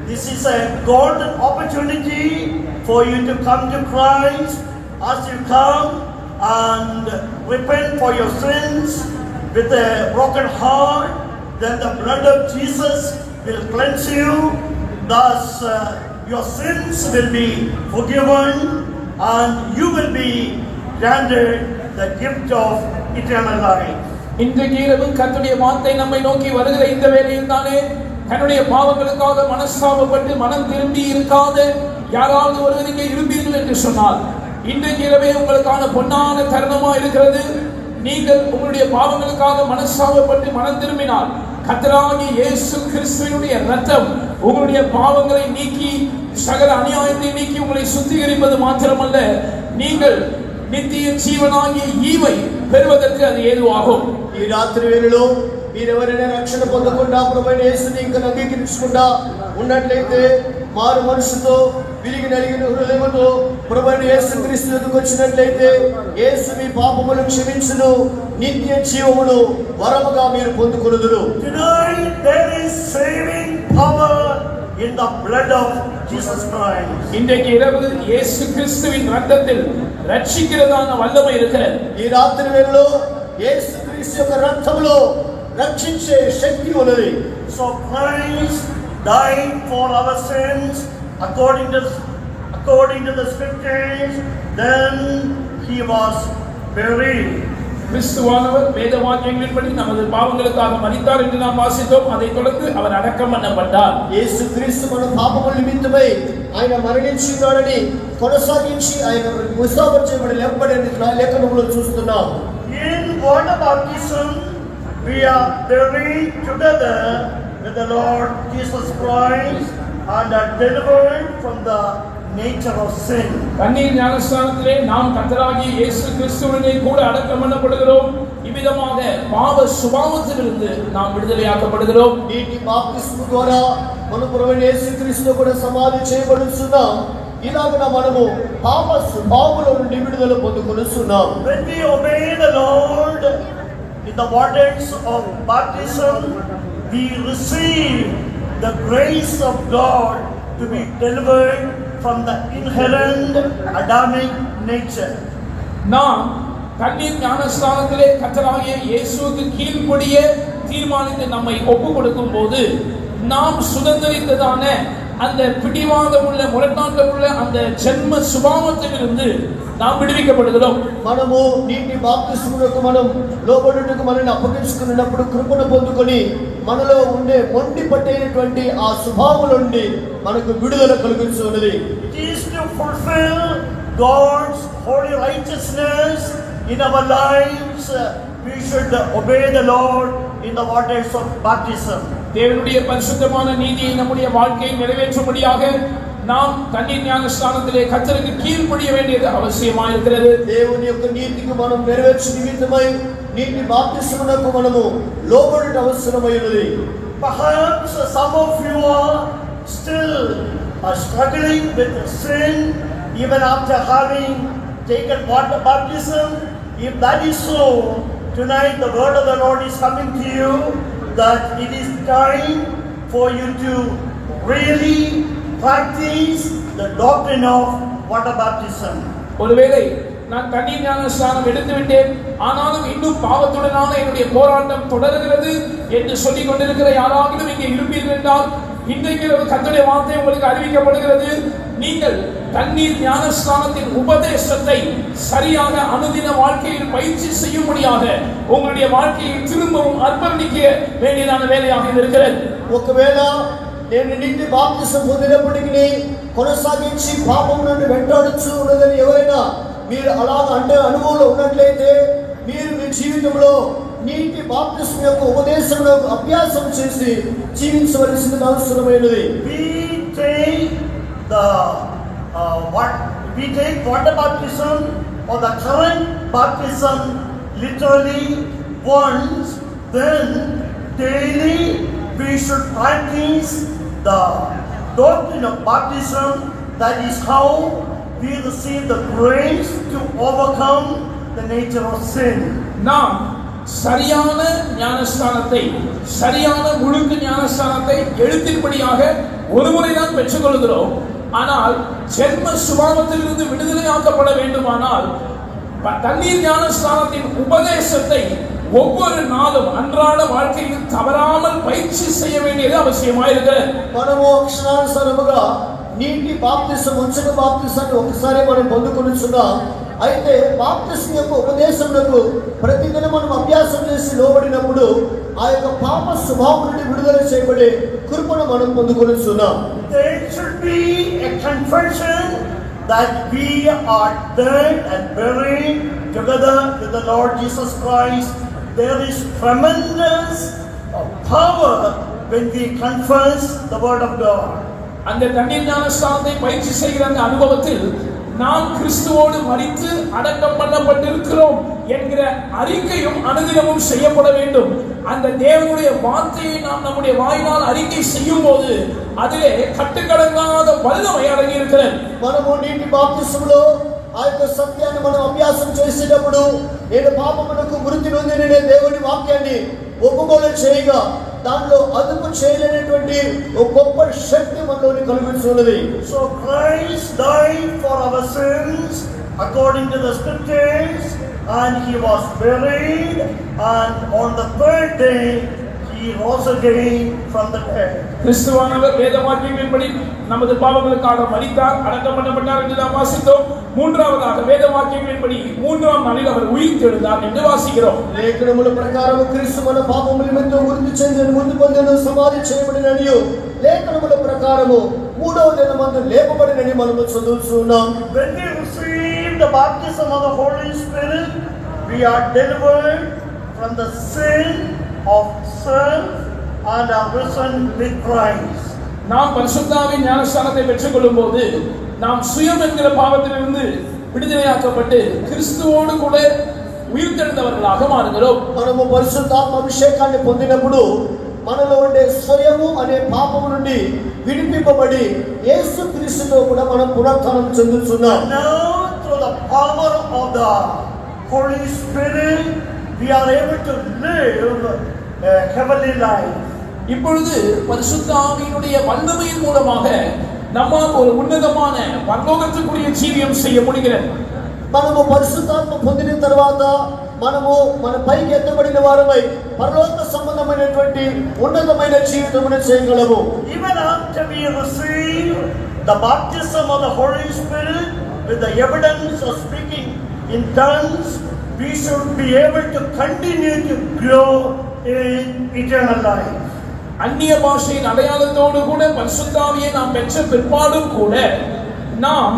this is a golden opportunity for you to come to Christ. As you come and repent for your sins with a broken heart, then the blood of Jesus will cleanse you. Thus, your sins will be forgiven and you will be granted the gift of eternal life. இன்றைக்கு இரவு கர்த்தருடைய வார்த்தை நம்மை நோக்கி வருகிற இந்த வேளையில் தானே தன்னுடைய பாவங்களுக்காக மனஸ்தாபப்பட்டு மனம் திரும்பி இருக்காத யாராவது ஒருவர் இங்கே இருப்பீர்கள் என்று சொன்னால் இன்றைக்கு இரவே உங்களுக்கான பொன்னான தருணமா இருக்கிறது. நீங்கள் உங்களுடைய பாவங்களுக்காக மனஸ்தாபப்பட்டு மனம் திரும்பினால் கர்த்தராகிய இயேசு கிறிஸ்துவினுடைய இரத்தம் உங்களுடைய பாவங்களை நீக்கி சகல அநியாயத்தை நீக்கி உங்களை சுத்திகரிப்பது மாத்திரமல்ல, நீங்கள் నిత్య జీవనాగియ ఈవై పెరువదற்கு అది ఏదువాகும். ఈ రాత్రి వేళలో మీరెవరైనా రక్షణ పొందకుండా ప్రభువైన యేసుని ఇంకా అంగీకరించకుండా ఉన్నట్లయితే మారు మనసుతో విరిగి నలిగిన హృదయంతో ప్రభువైన యేసుక్రీస్తు ఎదుకు వచ్చినట్లయితే యేసు మీ పాపములను క్షమించును, నిత్య జీవమును వరముగా మీరు పొందుకొనుదురు. Tonight there is saving power in the blood of Jesus Christ. இன்றைக்கு இரவு இயேசு கிறிஸ்துவின் இரத்தத்தில் ரட்சிக்கிறதான வல்லமை இருக்கிறது. ఈ రాత్రి వేళలో యేసు క్రీస్తు యొక్క రక్తములో రక్షించే శక్తి ఉన్నది. So Christ died for our sins according to the scriptures. Then he was buried. கிறிஸ்துவானவர் வேத வாக்கியங்களின்படி நமது பாவங்களுக்காக மரித்தார் என்று நாம் வாசித்தோம். அதைத் தொடர்ந்து அவர் அடக்கம் பண்ணப்பட்டார். యేసు క్రీస్తు మన పాపముల నిమిత్తమై ఆయన మరణించినాడని కొనసాగించి ఆయన ముసాఫర్ చేయబడి లేపబడని లేఖనంలో చూస్తున్నాం. In water baptism we are buried together with the Lord Jesus Christ and are delivered from the nature of sin. தண்ணீர் ஞானஸ்நானத்திலே நாம் கர்த்தராகிய இயேசு கிறிஸ்துவினை கூட அடக்கம் பண்ணப்படுகிறோம். இவ்விதமாக பாவ சுபாவத்திலிருந்து நாம் விடுதலையாக்கப்படுகிறோம். నీటి బాప్తిస్మము ద్వారా మన ప్రభువైన యేసుక్రీస్తుతో కూడా సమాధి చేయబడుచున్నాం. ఇలాగన మనము పాప స్వభావముల నుండి విడుదల పొందుకొనుచున్నాం. When we obey the Lord in the waters of baptism, we receive the grace of God to be delivered from the inherent Adamic nature. நாம் தண்ணீர் ஞானஸ்நானத்திலே கர்த்தராகிய இயேசுவுக்கு கீழ்ப்படிய தீர்மானித்து நம்மை ஒப்புக் கொடுக்கும் போது நாம் சுதந்திரித்ததான அந்த பிடிவாதம் உள்ள முரட்டாட்டம் உள்ள அந்த ஜென்ம சுபாவத்திலிருந்து நாம் விடுவிக்கப்படுகிறோம். మనము నీటి బాప్తిస్మమునకు మనం లోబడుటకు మనల్ని అప్పగించుకున్నప్పుడు కృపను పొందుకొని మనలో ఉండే మొండి పట్టేటువంటి ఆ స్వభావం నుండి మనకు విడుదల కలుగుతున్నది. It is to fulfill God's holy righteousness in our lives. We should obey the Lord in the waters of baptism. தேவனுடைய பரிசுத்தமான நீதியை நம்முடைய வாழ்க்கையில் நிறைவேற்றும்படியாக நாம் தண்ணீர் ஞானஸ்நானத்திலே கர்த்தருக்கு கீழ்ப்படிய வேண்டியது அவசியமாக இருக்கிறது. దేవుని యొక్క నీతికి మనం నెరవేర్చు నిమిత్తమై నీటి బాప్తిస్మమునకు మనము లోబడుట అవసరమైనది. Perhaps some of you are still struggling with sin even after having taken water baptism. If that is so, tonight the word of the Lord is coming to you that it is time for you to really practice the doctrine of water baptism. ஒருவேளை நான் தண்ணீர் ஞானஸ்நானம் எடுத்து விட்டேன், ஆனாலும் இன்னும் பாவத்துடனான என்னுடைய போராட்டம் தொடர்கிறது என்று சொல்லிக் கொண்டிருக்கிற யாராவது இங்கே இருப்பீர்கள் என்றால் இன்றைக்கு கர்த்தருடைய வார்த்தை உங்களுக்கு அறிவிக்கப்படுகிறது. நீங்கள் தண்ணீர் ஞானஸ்நானத்தின் உபதேசத்தை சரியாக அனுதின வாழ்க்கையில் பயிற்சி செய்யும்படியாக உங்களுடைய வாழ்க்கையை திரும்பவும் அர்ப்பணிக்க வேண்டியதான வேலையாக இருக்கிறது. ఒకవేళ నేను నీటి బాప్తిసం పొందినప్పటికీ కొనసాగించి పాపం నుండి వెంటాడుచు ఉన్నదని ఎవరైనా మీరు అలాగ అంటే అనుభవంలో ఉన్నట్లయితే మీరు మీ జీవితంలో నీటి బాప్తిసం యొక్క ఉపదేశంలో అభ్యాసం చేసి జీవించవలసిన అవసరమైనది. We take water baptism or the current baptism literally once, then daily we should practice the doctrine of baptism. That is how we receive the grace to overcome the nature of sin. நாம் சரியான ஞானஸ்நானத்தை, சரியான முழுக்க ஞானஸ்நானத்தை எழுத்தின்படியாக ஒருமுறை தான் பெற்றுக்கொள்கிறோம். ஆனால் ஜென்ம சுபாவத்திலிருந்து விடுதலையாக்கப்பட வேண்டுமானால் தண்ணீர் ஞானஸ்நானத்தின் உபதேசத்தை ஒவ்வொரு நாளும் அன்றாட வாழ்க்கையில் தவறாமல் பயிற்சி செய்ய வேண்டியது அவசியமாயிருக்கிறது. మనము అక్షరానుసారముగా నీటి బాప్తిసం ఉంచిన బాప్తిసాన్ని ఒకసారి మనం పొందుకొనుచున్నాం. అయితే బాప్తిసం యొక్క ఉపదేశములకు ప్రతిదినం మనం అభ్యాసం చేసి లోబడినప్పుడు ఆ యొక్క పాప స్వభావం నుండి విడుదల చేయబడే కృపను మనం పొందుకొనుచున్నాం. There should be a confession that we are dead and buried together with the Lord Jesus Christ. There is tremendous power when we confess the word of God. அந்த தண்ணீர் ஞானஸ்நானத்தை பயிற்சி செய்கிற அந்த அனுபவத்தில் நாம் கிறிஸ்துவோடு மரித்து அடக்கம் பண்ணப்பட்டிருக்கிறோம் என்கிற அறிக்கையும் அனுதினமும் செய்யப்பட வேண்டும். அந்த தேவனுடைய வார்த்தையை நாம் நம்முடைய வாயினால் அறிக்கை செய்யும் போது அதிலே கட்டுக்கடங்காத வல்லமை அடங்கி இருக்கிறது. మనము నీటి బాప్తిసంలో ఆ యొక్క సత్యాన్ని మనం అభ్యాసం చేసేటప్పుడు నేను పాపమునకు మృతి నొందిన దేవుని వాక్యాన్ని ఒప్పుకోలు చేయగా దానిలో అదుపు చేయలేనటువంటి ఒక గొప్ప శక్తి మనలోని కలుగుతున్నది. So Christ died for our sins according to the scriptures, and he was buried, and on the third day he rose again from the dead. கிறிஸ்துவானவர் வேத வாக்கியங்களின்படி நமது பாவங்களுக்காக மரித்தார், அடக்கம் பண்ணப்பட்டார் என்று நாம் வாசித்தோம். மூன்றாவதாக வேத வாக்கியங்களின்படி மூன்றாம் நாளில் அவர் உயிர்த்தெழுந்தார் என்று வாசிக்கிறோம். లేఖనముల ప్రకారం క్రీస్తు మన పాపముల నిమిత్తం మృతి చెందిన ముందు పొందిన సమాధి చేయబడిననియు లేఖనముల ప్రకారము మూడవ దినమందు లేపబడినని మనము చదువుతున్నాం. When we receive the baptism of the Holy Spirit, we are delivered from the sin of self and are risen with Christ. நாம் பரிசுத்தாவின் ஞானஸ்நானத்தை பெற்றுக்கொள்ளும் போது நாம் சுயம் என்கிற பாவத்திலிருந்து விடுதலையாக்கப்பட்டு கிறிஸ்துவோடு கூட உயிர்த்தெழுந்தவர்களாக மாறுகிறோம். మనము పరిశుద్ధాత్మ అభిషేకాన్ని పొందినప్పుడు మనలో ఉండే స్వయము అనే పాపము నుండి విడిపింపబడి యేసుక్రీస్తుతో కూడా మనం పునరుత్థానం చెందుతున్నాం. Now through the power of the Holy Spirit we are able to live a heavenly life. இப்பொழுது பரிசுத்த ஆவியினுடைய வல்லமையின் மூலமாக நம்மால் ஒரு உன்னதமான பரலோகத்துக்குரிய ஜீவியம் செய்ய முடிகிறது. మనము పరిశుద్ధాత్మ పొందిన తర్వాత మనము మన పైకి ఎత్తబడిన వారమై పరలోక సంబంధమైనటువంటి ఉన్నతమైన జీవితమును చేయగలము. Even after we receive the baptism of the Holy Spirit with the evidence of speaking in tongues, we should be able to continue to grow in eternal life. அந்நிய பாஷையின் அடையாளத்தோடு கூட பரிசுத்த ஆவியை நாம் பெற்ற பிற்பாடும் கூட நாம்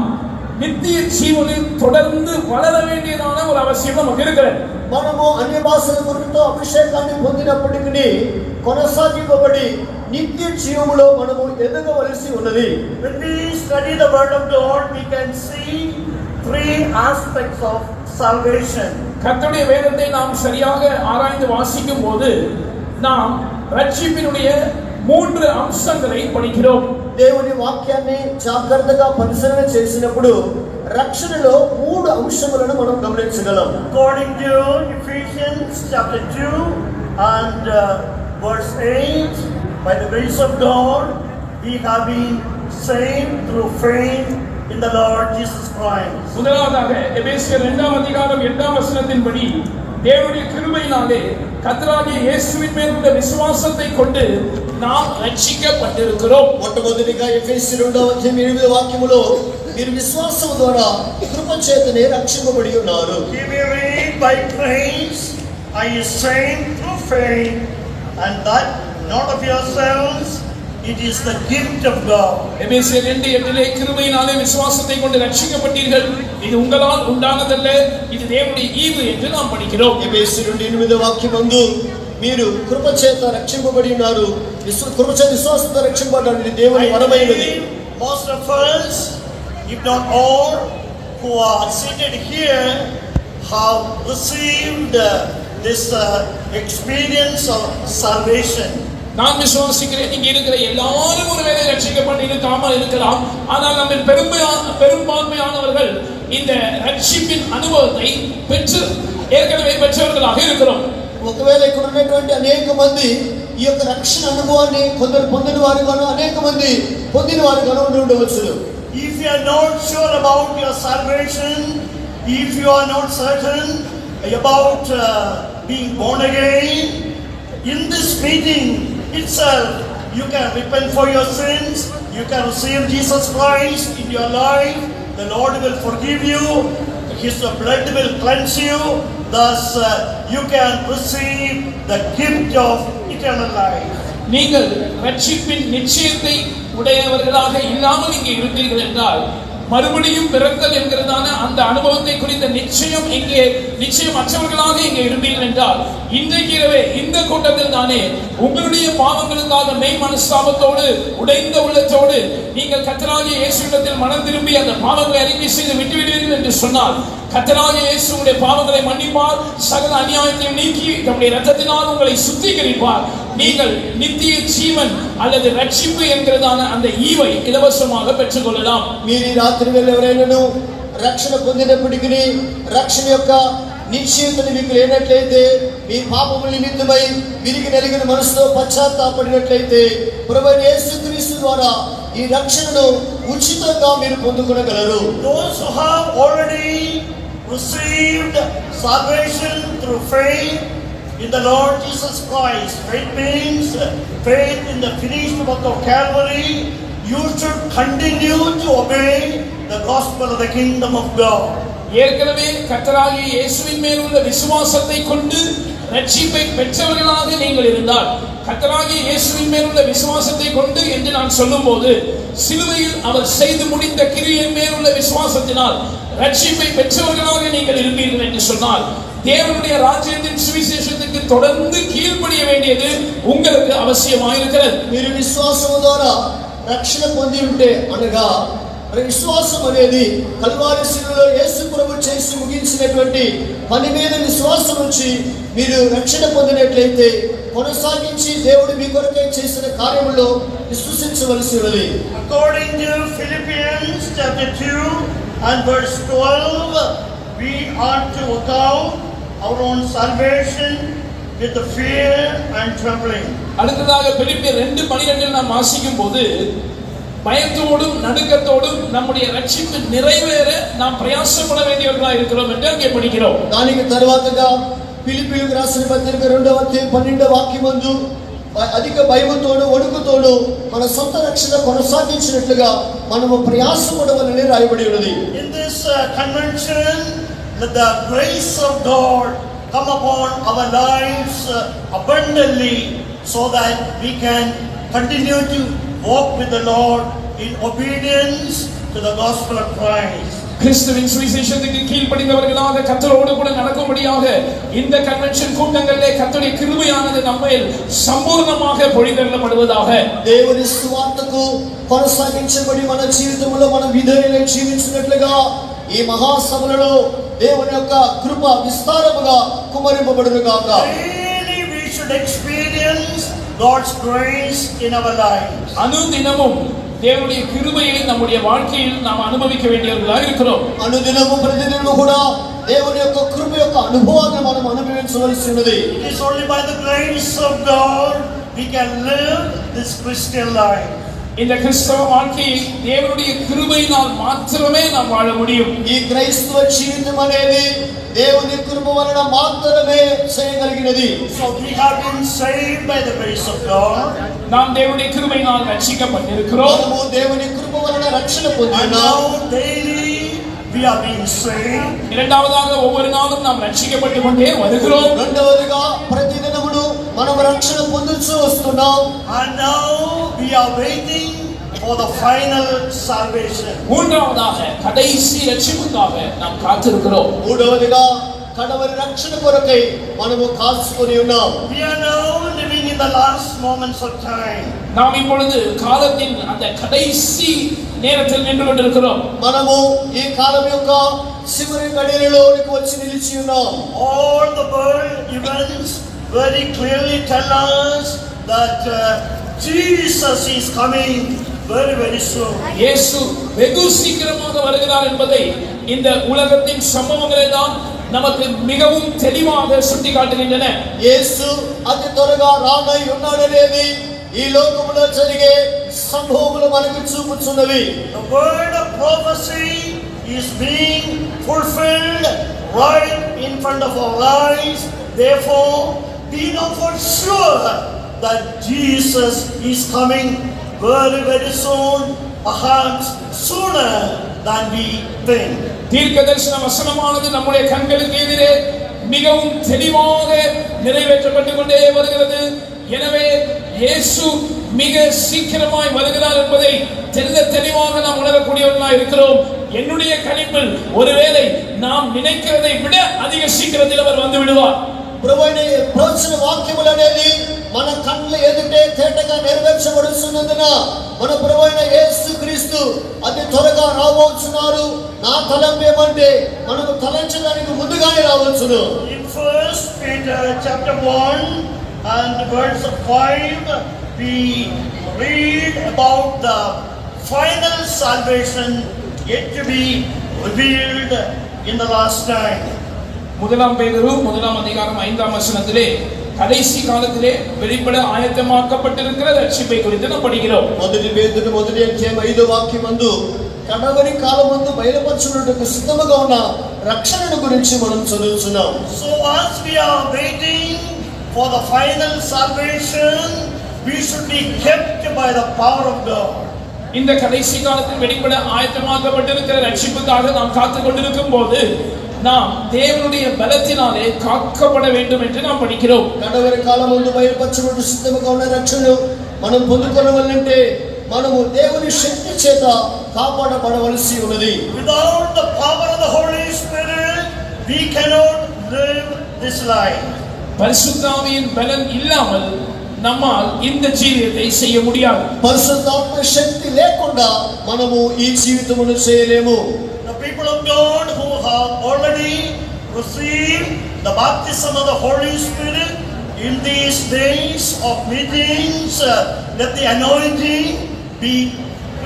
நித்திய ஜீவனில் தொடர்ந்து வளர வேண்டியதான ஒரு அவசியம் நமக்கு இருக்கிறது. మనము అన్య భాషల గురుతో అభిషేకాన్ని పొందినప్పటికీ కొనసాగింపబడి నిత్య జీవములో మనము ఎదగవలసి ఉన్నది. When we study the word of God, we can see three aspects of salvation. கர்த்தருடைய வேதத்தை நாம் சரியாக ஆராய்ந்து வாசிக்கும் போது நாம் ரட்சிப்பினுடைய மூன்று அம்சங்களை படிக்கிறோம். దేవుని వాక్యాన్ని జాగ్రత్తగా పరిశీలన చేసినప్పుడు రక్షణలో మూడు అంశములను మనం గమనించగలం. According to Ephesians chapter 2 and verse 8, by the grace of God we have been saved through faith in the Lord Jesus Christ. முதலாவதாக எபேசியர் 2ஆம் அதிகாரம் 8ஆம் வசனத்தின்படி தேவனுடைய கிருபையினாலே கர்த்தராகிய இயேசுவின் மேல் உள்ள விசுவாசத்தை கொண்டு நாம் ரட்சிக்கப்பட்டிருக்கிறோம். మొట్టమొదటిగా ఎఫెసీయుల 2వ అధ్యాయం 8వ వాక్యములో మీరు విశ్వాసం ద్వారా కృప చేతనే రక్షింపబడి ఉన్నారు. He will read by grace are you saved through faith, and that not of yourselves, it is the gift of God. எபேசியர் 2:8 கிருபையினாலே விசுவாசத்தை கொண்டு ரட்சிக்கப்பட்டீர்கள், இது உங்களால் உண்டானதல்ல, இது தேவனுடைய ஈவு என்று நாம் படிக்கிறோம். ఎఫెసీయుల 2:8వ వాక్యమందు మీరు కృప చేత రక్షింపబడి ఉన్నారు, కృప చేత విశ్వాసంతో రక్షింపబడడానికి దేవుని వరమైనది. Most of us, if not all, who are seated here have received this experience of salvation. நான் விசுவாசிக்கிறேன் இங்கே இருக்கிற எல்லாரும் ஒருவேளை ரட்சிக்கப்பட்டு இருக்காமல் இருக்கலாம், ஆனால் நம்ம பெரும்பான்மையானவர்கள் இந்த ரட்சிப்பின் அனுபவத்தை ஏற்கனவே பெற்றவர்களாக இருக்கிறோம். ఒకవేళ ఇక్కడ ఉన్నటువంటి అనేక మంది ఈ యొక్క రక్షణ అనుభవాన్ని కొందరు పొందిన వారు గాను అనేక మంది పొందిన వారు గాను ఉండవచ్చు. If you are not sure about your salvation, if you are not certain about being born again, in this meeting itself you can repent for your sins, you can receive Jesus Christ in your life, the Lord will forgive you, His blood will cleanse you, thus you can receive the gift of eternal life. நீங்கள் ரட்சிப்பின் நிச்சயத்தை உடையவர்களாக இல்லாமல் இங்கே இருப்பீர்கள் என்றால் மறுபடியும் பிறத்தல் என்கிறதான அந்த அனுபவத்தை குறித்த நிச்சயம் அற்றவர்களாக இங்கே இருப்பீர்கள் என்றால் இன்றைக்கு இரவே இந்த கூட்டத்தில் தானே உங்களுடைய பாவங்களுக்காக மெய் மனஸ்தாபத்தோடு உடைந்த உள்ளத்தோடு நீங்கள் கர்த்தராகிய இயேசுவிடத்தில் மனம் திரும்பி அந்த பாவங்களை அறிக்கை செய்து விட்டுவிடுவீர்கள் என்று சொன்னால் கர்த்தராகிய இயேசுவுடைய பாவங்களை மன்னிப்பார், சகல அநியாயத்தையும் நீக்கி தம்முடைய இரத்தத்தினால் உங்களை சுத்திகரிப்பார். நீங்கள் நித்திய ஜீவன் அல்லது ரட்சிப்பு என்கிறதான அந்த ஈவை இலவசமாக பெற்றுக் கொள்ளலாம். మీరు ఈ రాత్రి వేళ ఎవరైనాను రక్షణ పొందినప్పటికీ రక్షణ యొక్క నిశ్చయితను మీకు లేనట్లయితే మీ పాపముల నిమిత్తమై విరిగి నలిగిన మనసుతో పశ్చాత్తాపడినట్లయితే ప్రభువైన యేసుక్రీస్తు ద్వారా ఈ రక్షణను ఉచితంగా మీరు పొందుకొనగలరు. Those who have already received salvation through faith in the Lord Jesus Christ. Faith means faith in the finished work of Calvary. You should continue to obey the gospel of the kingdom of God. ஏற்கனவே கர்த்தராகிய இயேசுவின் மேல் உள்ள விசுவாசத்தை கொண்டு ரட்சிப்பை பெற்றவர்களாக நீங்கள் இருந்தால், கர்த்தராகிய இயேசுவின் மேல் உள்ள விசுவாசத்தை கொண்டு என்று நான் சொல்லும்போது சிலுவையில் அவர் செய்து முடிந்த கிரியின் மேல் உள்ள விசுவாசத்தினால் ரட்சிப்பை பெற்றவர்களாக நீங்கள் இருப்பீர்கள் என்று சொன்னால் தேவனுடைய ராஜ்யத்தின் சுவிசேஷத்துக்கு தொடர்ந்து கீழ்ப்படிய வேண்டியது உங்களுக்கு அவசியமாயிருக்கிறது. మీరు విశ్వాసం ద్వారా రక్షణ పొంది ఉంటే అనగా విశ్వాసం అనేది కల్వారి శిలువలో యేసు ప్రభు చేసి ముగించినటువంటి పని మీద విశ్వాసం ఉంచి మీరు రక్షణ పొందినట్లయితే కొనసాగించి దేవుడు మీ కొరకై చేసిన కార్యములో విశ్వసించవలసి ఉన్నది. According to Philippians chapter 2 and verse 12, we ought to work out our own salvation with the fear and trembling. அடுத்ததாக பிலிப்பியர் 2:12 நாம் வாசிக்கும் போது பயத்தோடும் நடுக்கத்தோடும் நம்முடைய ரட்சிப்பு நிறைவேற நாம் பிரயாசப்பட வேண்டியவர்களாக இருக்கிறோம் என்று அங்கே படிக்கிறோம். దానికి తరువాతగా ఫిలిప్పీయులకు రాసిన పత్రిక 2వ అధ్యాయం 12వ వాక్యమందు అధిక భయముతోను వణుకుతోను మన సొంత రక్షణ కొనసాగించినట్లుగా మనము ప్రయాసపడవలెనని రాయబడి ఉన్నది. In this convention, let the grace of God come upon our lives abundantly so that we can continue to walk with the Lord in obedience to the gospel of Christ. கிறிஸ்துவின் சுவிசேஷத்துக்கு கீழ்ப்படிந்தவர்களாக கர்த்தரோடு கூட நடக்கும்படியாக இந்த கன்வென்ஷன் கூட்டங்களிலே கர்த்தருடைய கிருபையானது நம்மேல் சம்பூர்ணமாக பொழிந்தருளப்படுவதாக. దేవుని సువార్తకు కొనసాగించబడి మన జీవితంలో మన విధేయులై జీవించినట్లుగా ఈ మహాసభలలో దేవుని యొక్క కృప విస్తారముగా కుమ్మరింపబడును గాక. Really we should experience God's grace in our lives. அனுதினமும் தேவனுடைய கிருபையை நம்முடைய வாழ்க்கையில் நாம் அனுபவிக்க வேண்டியவர்களாக இருக்கிறோம். అనుదినము ప్రతిదినము కూడా దేవుని యొక్క కృప యొక్క అనుభవాన్ని మనం అనుభవించవలసి ఉన్నది. It is only by the grace of God we can live this Christian life. இந்த கிறிஸ்தவ வாழ்க்கையை தேவனுடைய கிருபையினால் மாத்திரமே நாம் வாழ முடியும். ఈ క్రైస్తవ జీవితం అనేది దేవుని కృప వలన మాత్రమే చేయగలిగినది. So we have been saved by the grace of God. நாம் தேவனுடைய கிருபையினால் ரட்சிக்கப்பட்டிருக்கிறோம். మనము దేవుని కృప వలన రక్షణ And పొందినాము. now daily we are being saved. இரண்டாவதாக ஒவ்வொரு நாளும் நாம் ரட்சிக்கப்பட்டுக் கொண்டே வருகிறோம். రెండవదిగా ప్రతిదినమును మనం రక్షణ పొందుతూ వస్తున్నాం. And now we are waiting for the final salvation. மூன்றாவதாக கடைசி ரட்சிப்புக்காக நாம் காத்திருக்கிறோம். మూడవదిగా కడవరి రక్షణ కొరకై మనము కాచుకొని ఉన్నాం. We are now living in the last moments of time. நாம் இப்பொழுது காலத்தின் அந்த கடைசி நேரத்தில் நின்று கொண்டிருக்கிறோம். మనము ఈ కాలం యొక్క చివరి గడియలలోనికి వచ్చి నిలిచి ఉన్నాం. All the world events very clearly tell us that Jesus is coming very, very soon. இயேசு வெகு சீக்கிரமாக வருகிறார் என்பதை இந்த உலகத்தின் சம்பவங்கள் எல்லாம் நமக்கு மிகவும் தெளிவாக சுட்டிக்காட்டுகின்றன. యేసు అతి త్వరగా రానై ఉన్నాడనేది ఈ లోకములో జరిగే సంభవములు మనకు చూపుచున్నవి. The word of prophecy is being fulfilled right in front of our eyes. Therefore, we know for sure that Jesus is coming very, very soon, perhaps sooner than we think. தீர்க்கதரிசன வசனமானது நம்முடைய கண்களுக்கு எதிரே மிகவும் தெளிவாக நிறைவேற்றப்பட்டுக் கொண்டே வருகிறது. எனவே இயேசு மிக சீக்கிரமாய் வருகிறார் என்பதை தெளிவாக நாம் உணரக்கூடியவர்களாக இருக்கிறோம். என்னுடைய கணிப்பில் ஒருவேளை நாம் நினைக்கிறதை விட அதிக சீக்கிரத்தில் அவர் வந்து விடுவார். ప్రభువైన ప్రవచన వాక్యములు అనేది మన కళ్ళ ఎదుటే తేటగా నెరవేర్చబడుతున్నందున మన ప్రభువైన యేసుక్రీస్తు అతి త్వరగా రాబోతున్నారు. నా తలంపు ఏమంటే మనము తలంచడానికి ముందుగానే రావచ్చును. In 1 Peter chapter 1 and verse 5, we read about the final salvation yet to be revealed in the last time. முதலாம் பேதுரு முதலாம் அதிகாரம் 5ஆம் வசனத்திலே கடைசி காலத்திலே வெளிப்பட ஆயத்தமாக்கப்பட்டிருக்கிற ரட்சிப்பை குறித்து நாம் படிக்கிறோம். మొదటి పేతురు మొదటి అధ్యాయం 5వ వాక్యమందు కడవరి కాలమందు బయలుపరచుటకు సిద్ధముగా ఉన్న రక్షణను గురించి మనం చదువుతున్నాం. So as we are waiting for the final salvation, we should be kept by the power of God. இந்த கடைசி காலத்தில் வெளிப்பட ஆயத்தமாக்கப்பட்டிருக்கிற ரட்சிப்புக்காக நாம் காத்துக் கொண்டிருக்கும் போது நாம் தேவனுடைய பலத்தினாலே காக்கப்பட வேண்டும் என்று நாம் படிக்கிறோம். కడవరి కాలమందు బయలుపరచుటకు సిద్ధముగా ఉన్న రక్షణను మనం పొందుకొనవలెనంటే మనము దేవుని శక్తి చేత కాపాడబడవలసి ఉన్నది. Without the power of the Holy Spirit, we cannot live this life. பரிசுத்தாவியின் பலன் இல்லாமல் நம்மால் இந்த ஜீவியத்தை செய்ய முடியாது. పరిశుద్ధాత్మ శక్తి లేకుండా మనము ఈ జీవితమును చేయలేము. The people of God who have already received the baptism of the Holy Spirit in these days of meetings, let the anointing be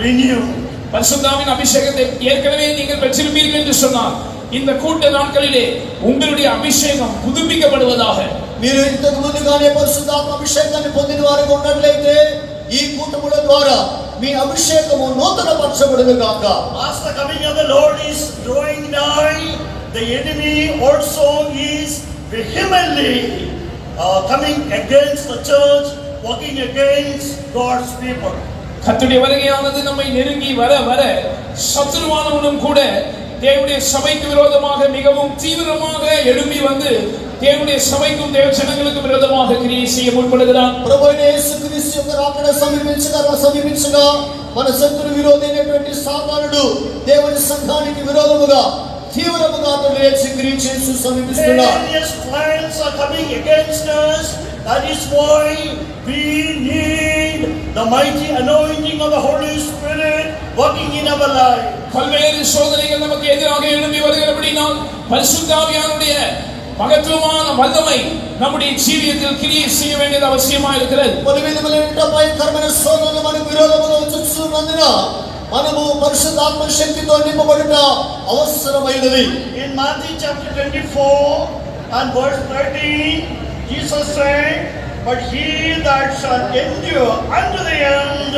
renewed. பரிசுத்தாவின் அபிஷேகத்தை ஏற்கனவே நீங்கள் பெற்றிருப்பீர்கள் என்று சொன்னார். இந்த கூட்ட நாட்களிலே உங்களுடைய அபிஷேகம் புதுப்பிக்கப்படுவதாக. మీరు ఇంతకు ముందుగానే పరిశుద్ధాత్మ అభిషేకాన్ని పొందిన వారుగా ఉన్నట్లయితే ఈ కూటముల ద్వారా మీ అభిషేకము నూతనపరచబడును గాక. As the coming of the Lord is drawing nigh, the enemy also is vehemently coming against the church, working against God's people. கர்த்தருடைய வருகையானது நம்மை நெருங்கி வர வர சத்துருவானவனும் கூட தேவனுடைய சபைக்கு விரோதமாக மிகவும் தீவிரமாக எழும்பி வந்து தேவனுடைய சபைக்கும் தேவ ஜனங்களுக்கும் விரோதமாக கிரியை செய்ய முற்படுகிறான். ప్రభువైన యేసుక్రీస్తు యొక్క రాకడ సమీపించగా మన శత్రు విరోధి అయినటువంటి సాతానుడు దేవుని సంఘానికి విరోధముగా తీవ్రముగా లేచి క్రియ చేస్తూ సమీపిస్తున్నాడు. Various plans are coming against us. That is why we need the mighty anointing of the Holy Spirit working in our life. பல்வேறு சோதனைகள் நமக்கு எதிராக எழும்பி வருகிறபடினால் பரிசுத்த ஆவியானவருடைய மகத்துவமான வல்லமை நம்முடைய ஜீவியத்தில் கிரியை செய்ய வேண்டியது அவசியமாக இருக்கிறது. పలు విధములైన భయంకరమైన శోధనలు మనకు విరోధముగా వచ్చుచున్నందున మనము పరిశుద్ధాత్మ శక్తితో నింపబడుట అవసరమైనది. In Matthew chapter 24 and verse 13, Jesus said, "But he that shall endure unto the end,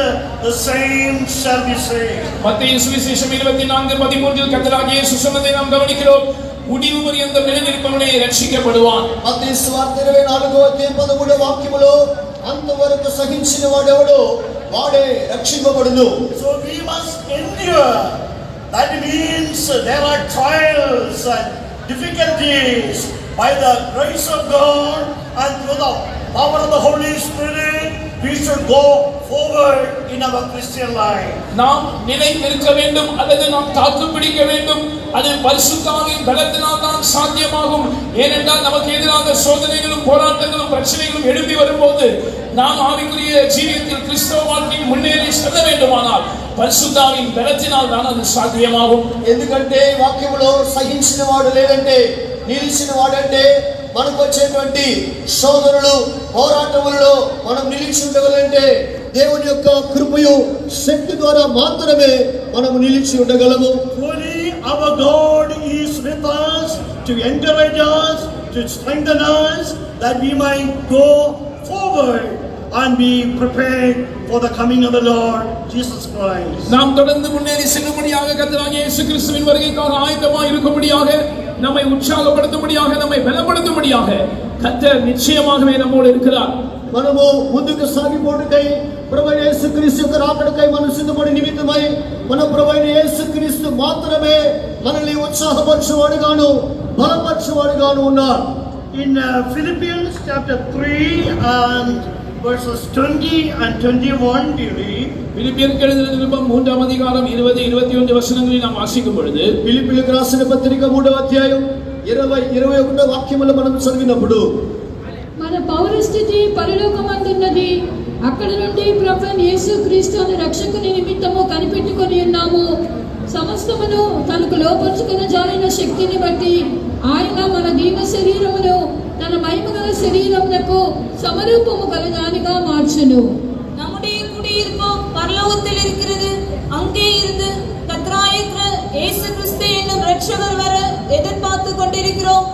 the same shall be saved." மத்தேயு சுவிசேஷம் 24:13 கர்த்தராகிய இயேசு சொன்னதை நாம் கவனிக்கிறோம். முடிவு பரியந்தம் நிலைநிற்பவனே ரட்சிக்கப்படுவான். మత్తయి సువార్త 24వ అధ్యాయం 13వ వాక్యములో అంతవరకు సహించిన వాడెవడో వాడే రక్షింపబడును. So we must endure. That means there are trials and difficulties. By the grace of God and through the power of the Holy Spirit, we should go forward in our Christian life. நாம் நிலை நிற்க வேண்டும் அல்லது நாம் தாக்கு பிடிக்க வேண்டும். அது பரிசுத்த ஆவியின் பலத்தினால் தான் சாத்தியமாகும். ஏனென்றால் நமக்கு எதிராக சோதனைகளும் போராட்டங்களும் பிரச்சனைகளும் எழும்பி வரும்போது நாம் ஆவிக்குரிய ஜீவியத்தில் கிறிஸ்தவ வாழ்க்கையில் முன்னேறி செல்ல வேண்டுமானால் பரிசுத்த ஆவியின் பலத்தினால் தான் அது சாத்தியமாகும். ఎందుకంటే వాక్యములో సహించిన వాడు లేదంటే నిలిచిన వాడంటే మనకు వచ్చేటువంటి శోధనలు పోరాటములలో మనం నిలిచి ఉండగలంటే దేవుని యొక్క కృపయు శక్తి ద్వారా మాత్రమే మనం నిలిచి ఉండగలము. Truly our God is with us to encourage us, to strengthen us, that we might go forward and be prepared for the coming of the Lord Jesus Christ. நாம் தொடர்ந்து முன்னேறி செல்லும்படியாக கர்த்தராகிய இயேசு கிறிஸ்துவின் வருகைக்காக ஆயத்தமாய் இருக்கும்படியாக நம்மை உற்சாகப்படுத்தும்படியாக நம்மை பலப்படுத்தும்படியாக கர்த்தர் நிச்சயமாகவே நம்மோடு இருக்கிறார். మనము ముందుకు సాగిపోటుకై ప్రభువైన యేసుక్రీస్తు యొక్క రాకడకై మనం సిద్ధపడి నిమిత్తమై మన ప్రభువైన యేసుక్రీస్తు మాత్రమే మనల్ని ఉత్సాహపరచువాడుగాను బలపరచువాడుగాను ఉన్నాడు. In Philippians chapter 3 and verses 20 and 21 we read. பிலிப்பியருக்கு எழுதின நிருபம் 3ஆம் அதிகாரம் 20 21 வசனங்களை நாம் வாசிக்கும் பொழுது ఫిలిప్పీయులకు రాసిన పత్రిక 3వ అధ్యాయం 20 21 వాక్యములు మనం చదివినప్పుడు మన పౌరస్థితి పరలోకమందున్నది, అక్కడ నుండి ప్రభువైన యేసుక్రీస్తు అనే రక్షకుని నిమిత్తము కనిపెట్టుకొని ఉన్నాము. సమస్తమును తనకు లోపరుచుకున్న జాలిన శక్తిని బట్టి ఆయన మన దీన శరీరమును తన మహిమగల శరీరమునకు సమరూపము గలదానిగా మార్చును. நம்முடைய குடியிருப்பு பரலோகத்தில் இருக்கிறது. அங்கே இருந்து கர்த்தராகிய இயேசு கிறிஸ்து என்னும் இரட்சகர் வர எதிர்பார்த்து கொண்டிருக்கிறோம்.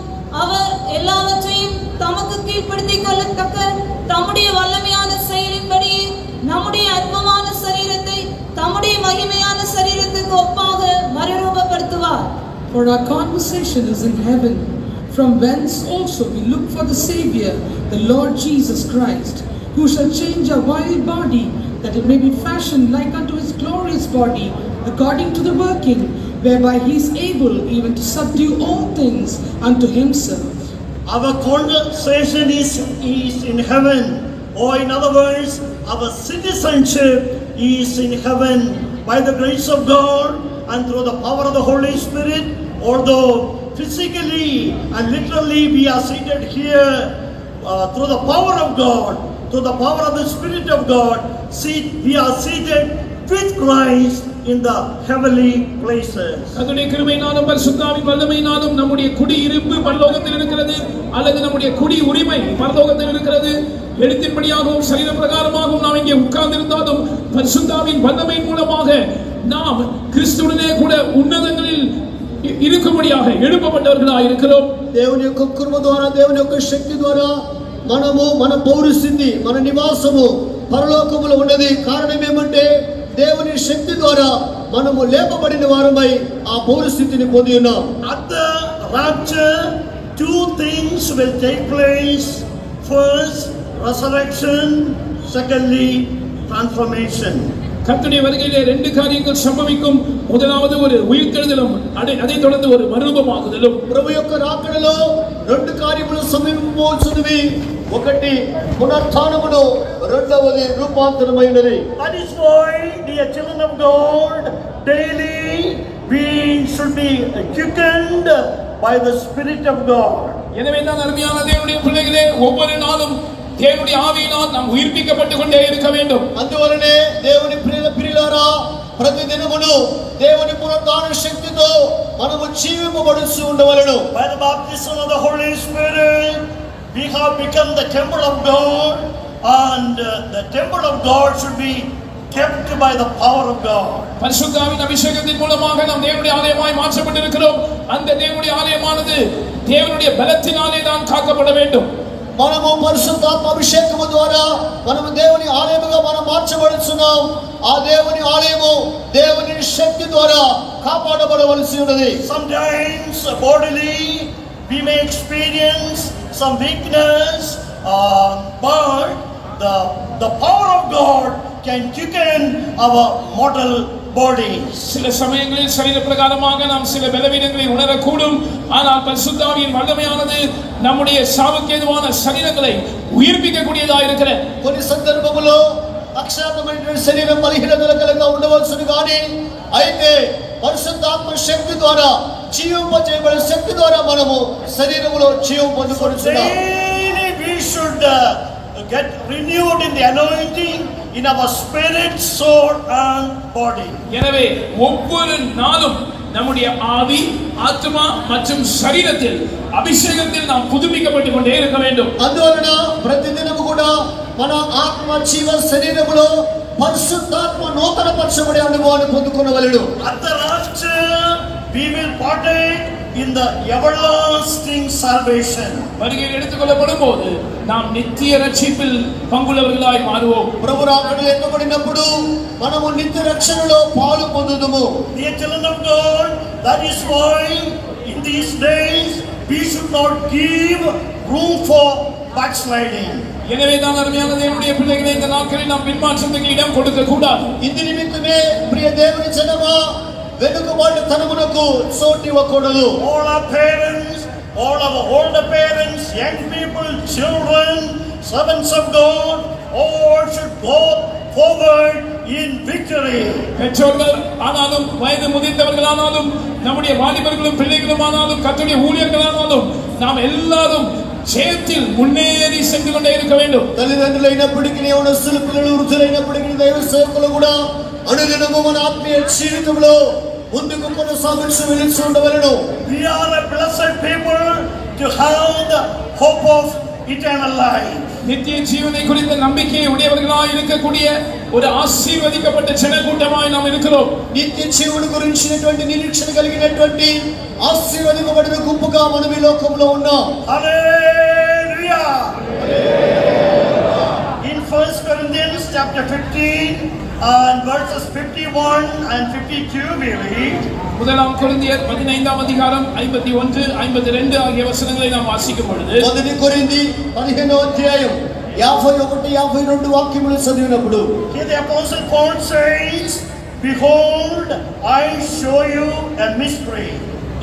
அவர் எல்லாவற்றையும் தமக்கு கீழ்ப்படுத்திக் கொள்ளத்தக்க தம்முடைய வல்லமையான செயலின்படி நம்முடைய அற்பமான சரீரத்தை தம்முடைய மகிமையான சரீரத்துக்கு ஒப்பாக மறுரூபப்படுத்துவார். For our conversation is in heaven, from whence also we look for the Savior, the Lord Jesus Christ, who shall change our vile body, that it may be fashioned like unto his glorious body, according to the working whereby he is able even to subdue all things unto himself. Our conversation is in heaven, or in other words, our citizenship is in heaven by the grace of God and through the power of the Holy Spirit. Although physically and literally we are seated here through the power of God, through the power of the Spirit of God, we are seated with Christ in the heavenly places. கர்த்தருடைய கிருபையினாலும் பரிசுத்தாவின் வல்லமையினாலும் நம்முடைய குடியிருப்பு பரலோகத்தில் இருக்கிறது, அல்லது நம்முடைய குடி உரிமை பரலோகத்தில் இருக்கிறது. எழுத்தின்படியாகவும் சரீர பிரகாரமாகவும் நாம் இங்கே உட்கார்ந்திருந்தாலும் பரிசுத்தாவின் வல்லமையின் மூலமாக நாம் கிறிஸ்துவுடனே கூட உன்னதங்களில் இருக்கும்படியாக எழுப்பப்பட்டவர்களாக இருக்கிறோம். దేవుని యొక్క కృప ద్వారా, దేవుని యొక్క శక్తి ద్వారా మనము మన పౌరస్థితి, మన నివాసము పరలోకములో ఉన్నది. కారణం ఏమంటే దేవుని శక్తి ద్వారా మనము లేపబడిన వారమై ఆ పౌరస్థితిని పొంది ఉన్నాం. At the rapture, two things will take place. First, resurrection. Secondly, transformation. கர்த்தருடைய வருகையிலே ரெண்டு காரியங்கள் சம்பவிக்கும். முதலாவது ஒரு உயிர்த்தெழுதலும், அதை தொடர்ந்து ஒரு மறுரூபமாகுதலும். ప్రభు యొక్క రాకడలో రెండు కార్యములు సంభవించబోతున్నవి. ఒకటి పునరుత్థానమును, రెండవది రూపాంతరమైనది. That is why, dear children of God, daily we should be quickened by the Spirit of God. எனவே தான் அருமையான தேவனுடைய பிள்ளைகளே, ஒவ்வொரு நாளும் தேவனுடைய ஆவியினால் நாம் உயிர்ப்பிக்கப்பட்டு கொண்டே இருக்க வேண்டும். అందువలనే దేవుని ప్రియులారా, ప్రతి దినమును దేవుని పునరుద్ధాన శక్తితో మనము జీవింపబడుచు ఉండవలెను. By the baptism of the Holy Spirit, we have become the temple of God, and the temple of God should be kept by the power of God. பரிசுத்தாவின் அபிஷேகத்தின் மூலமாக நாம் தேவனுடைய ஆலயமாய் மாற்றப்பட்டிருக்கிறோம். அந்த தேவனுடைய ஆலயமானது தேவனுடைய பலத்தினாலே தான் காக்கப்பட வேண்டும். మనము పరిశుద్ధాత్మ అభిషేకము ద్వారా మనము దేవుని ఆలయముగా మనం మార్చబడుచున్నాం. ఆ దేవుని ఆలయము దేవుని శక్తి ద్వారా కాపాడబడవలసి ఉన్నది. Sometimes bodily we may experience some weakness, but the power of God can quicken our mortal bodies. சில சமயங்களில் சரீர பிரகாரமாக நாம் சில பலவீனங்களை உணரக்கூடும். ஆனால் பரிசுத்தாவியின் வல்லமையானது நம்முடைய சாவுக்கேதுவான சரீரங்களை உயிர்ப்பிக்கக்கூடியதாக இருக்கிறது. కొన్ని సందర్భములో అక్షాతమైన శరీరం బలహీనతలు కలిగి ఉండవలసింది, కానీ అయితే పరిశుద్ధాత్మ శక్తి ద్వారా జీవింపజేయబడిన శక్తి ద్వారా మనము శరీరములో జీవం పొందుకొనుచున్నాం. Daily we should get renewed in the anointing in our spirit, soul and body. எனவே ஒவ்வொரு நாளும் நம்முடைய ஆவி, ஆத்மா மற்றும் சரீரத்தில் அபிஷேகத்தில் நாம் புதுப்பிக்கப்பட்டு கொண்டே இருக்க வேண்டும். అందువలన ప్రతిదినము కూడా మన ఆత్మ, జీవ, శరీరములో పరిశుద్ధాత్మ నూతన పరచబడే అనుభవాన్ని పొందుకొనవలెను. At the rapture we will partake in the everlasting salvation. வருகையில் எடுத்துக்கொள்ளப்படும் போது நாம் நித்திய ரட்சிப்பில் பங்குள்ளவர்களாய் மாறுவோம். ప్రభు రాకడలో ఎత్తబడినప్పుడు మనము నిత్య రక్షణలో పాలు పొందుదుము. Dear children of God, that is why in these days we should not give room for backsliding. எனவே தான் அருமையான தேவனுடைய பிள்ளைகளை இந்த நாட்களில் நாம் பின்மாற்றத்துக்கு இடம் கொடுக்க கூடாது. ఇందు నిమిత్తమే ప్రియ దేవుని జనమా, వెనుకబాటుతనమునకు చోటివ్వకూడదు. All our parents, all our older parents, young people, children, servants of God, all should go forward in victory. பெற்றோர்கள் ஆனாலும் வயது முதிர்ந்தவர்களானாலும் நம்முடைய வாலிபர்களும் பிள்ளைகளும் ஆனாலும் கர்த்தருடைய ஊழியர்களானாலும் நாம் எல்லாரும் ஜெயத்தில் முன்னேறி சென்று கொண்டே இருக்க வேண்டும். తల్లిదండ్రులైనప్పటికీ యవనస్తులు పిల్లలు వృద్ధులైనప్పటికీ దైవ సేవకులు కూడా అనుదినము మన ఆత్మీయ జీవితంలో ముందుకు కొనసాగుతూ వెళ్తూ ఉండవలెను. We are a blessed people to have the hope of eternal life. நித்திய ஜீவனை குறித்த நம்பிக்கையை உடையவர்களாய் இருக்கக்கூடிய ஒரு ஆசீர்வதிக்கப்பட்ட ஜனக்கூட்டமாய் நாம் இருக்கிறோம். నిత్య జీవుని గురించినటువంటి నిరీక్షణ కలిగినటువంటి ఆశీర్వదింపబడిన గుంపుగా మనం ఈ లోకంలో ఉన్నాం. Hallelujah. In 1 Corinthians chapter 15 and verses 51 and 52 we read, முதலாம் கொரிந்தியர் 15ஆம் அதிகாரம் 51 52 ஆகிய வசனங்களை நாம் வாசிக்கும் பொழுது, మొదటి కొరింథీ 15వ అధ్యాయం 51 52 వాక్యములు చదివినప్పుడు here the apostle Paul says, behold, I show you a mystery.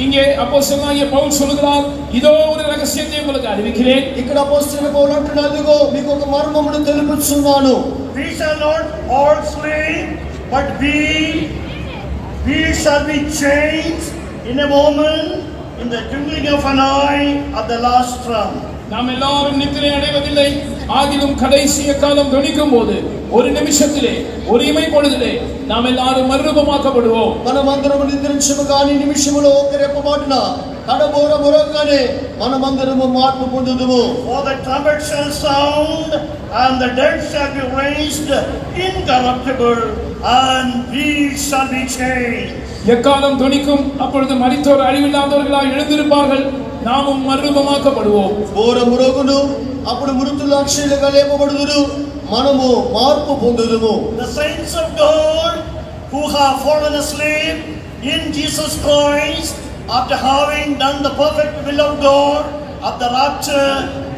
இங்கே அப்போஸ்தலனாகிய பவுல் சொல்கிறார், இதோ ஒரு ரகசியத்தை உங்களுக்கு அறிவிக்கிறேன். ఇక్కడ అపోస్తలుడు పౌలు అంటున్నాడు, మీకు ఒక మర్మమును తెలుపుచున్నాను. We shall not all sleep, but we shall be changed in a moment, in the twinkling of an eye, at the last trump. நாம் எல்லாரும் நித்திரை அடைவதில்லை, ஆகிலும் கடைசி காலம் தொனிக்கும் போது ஒரு நிமிஷத்திலே ஒரு இமை பொழுதிலே நாம் எல்லாரும் மறுரூபமாக்கப்படுவோம். మనమందరము నిద్రించము గాని నిమిషములో ఒక రెప్పపాటున కడబోర మొరగానే మనమందరము మార్పు పొందుదుము. For the trumpet shall sound, and the dead shall be raised incorruptible, and we shall be changed. எக்காலம் தொனிக்கும், அப்பொழுது மரித்தோர் அழிவில்லாதவர்களாய் எழுந்திருப்பார்கள், நாமும் மறுரூபமாக்கப்படுவோம். బోర మొరగును, అప్పుడు మృతులు అక్షయులుగా లేపబడుదురు, మనము మార్పు పొందుదుము. The saints of God who have fallen asleep in Jesus Christ, after having done the perfect will of God, at the rapture,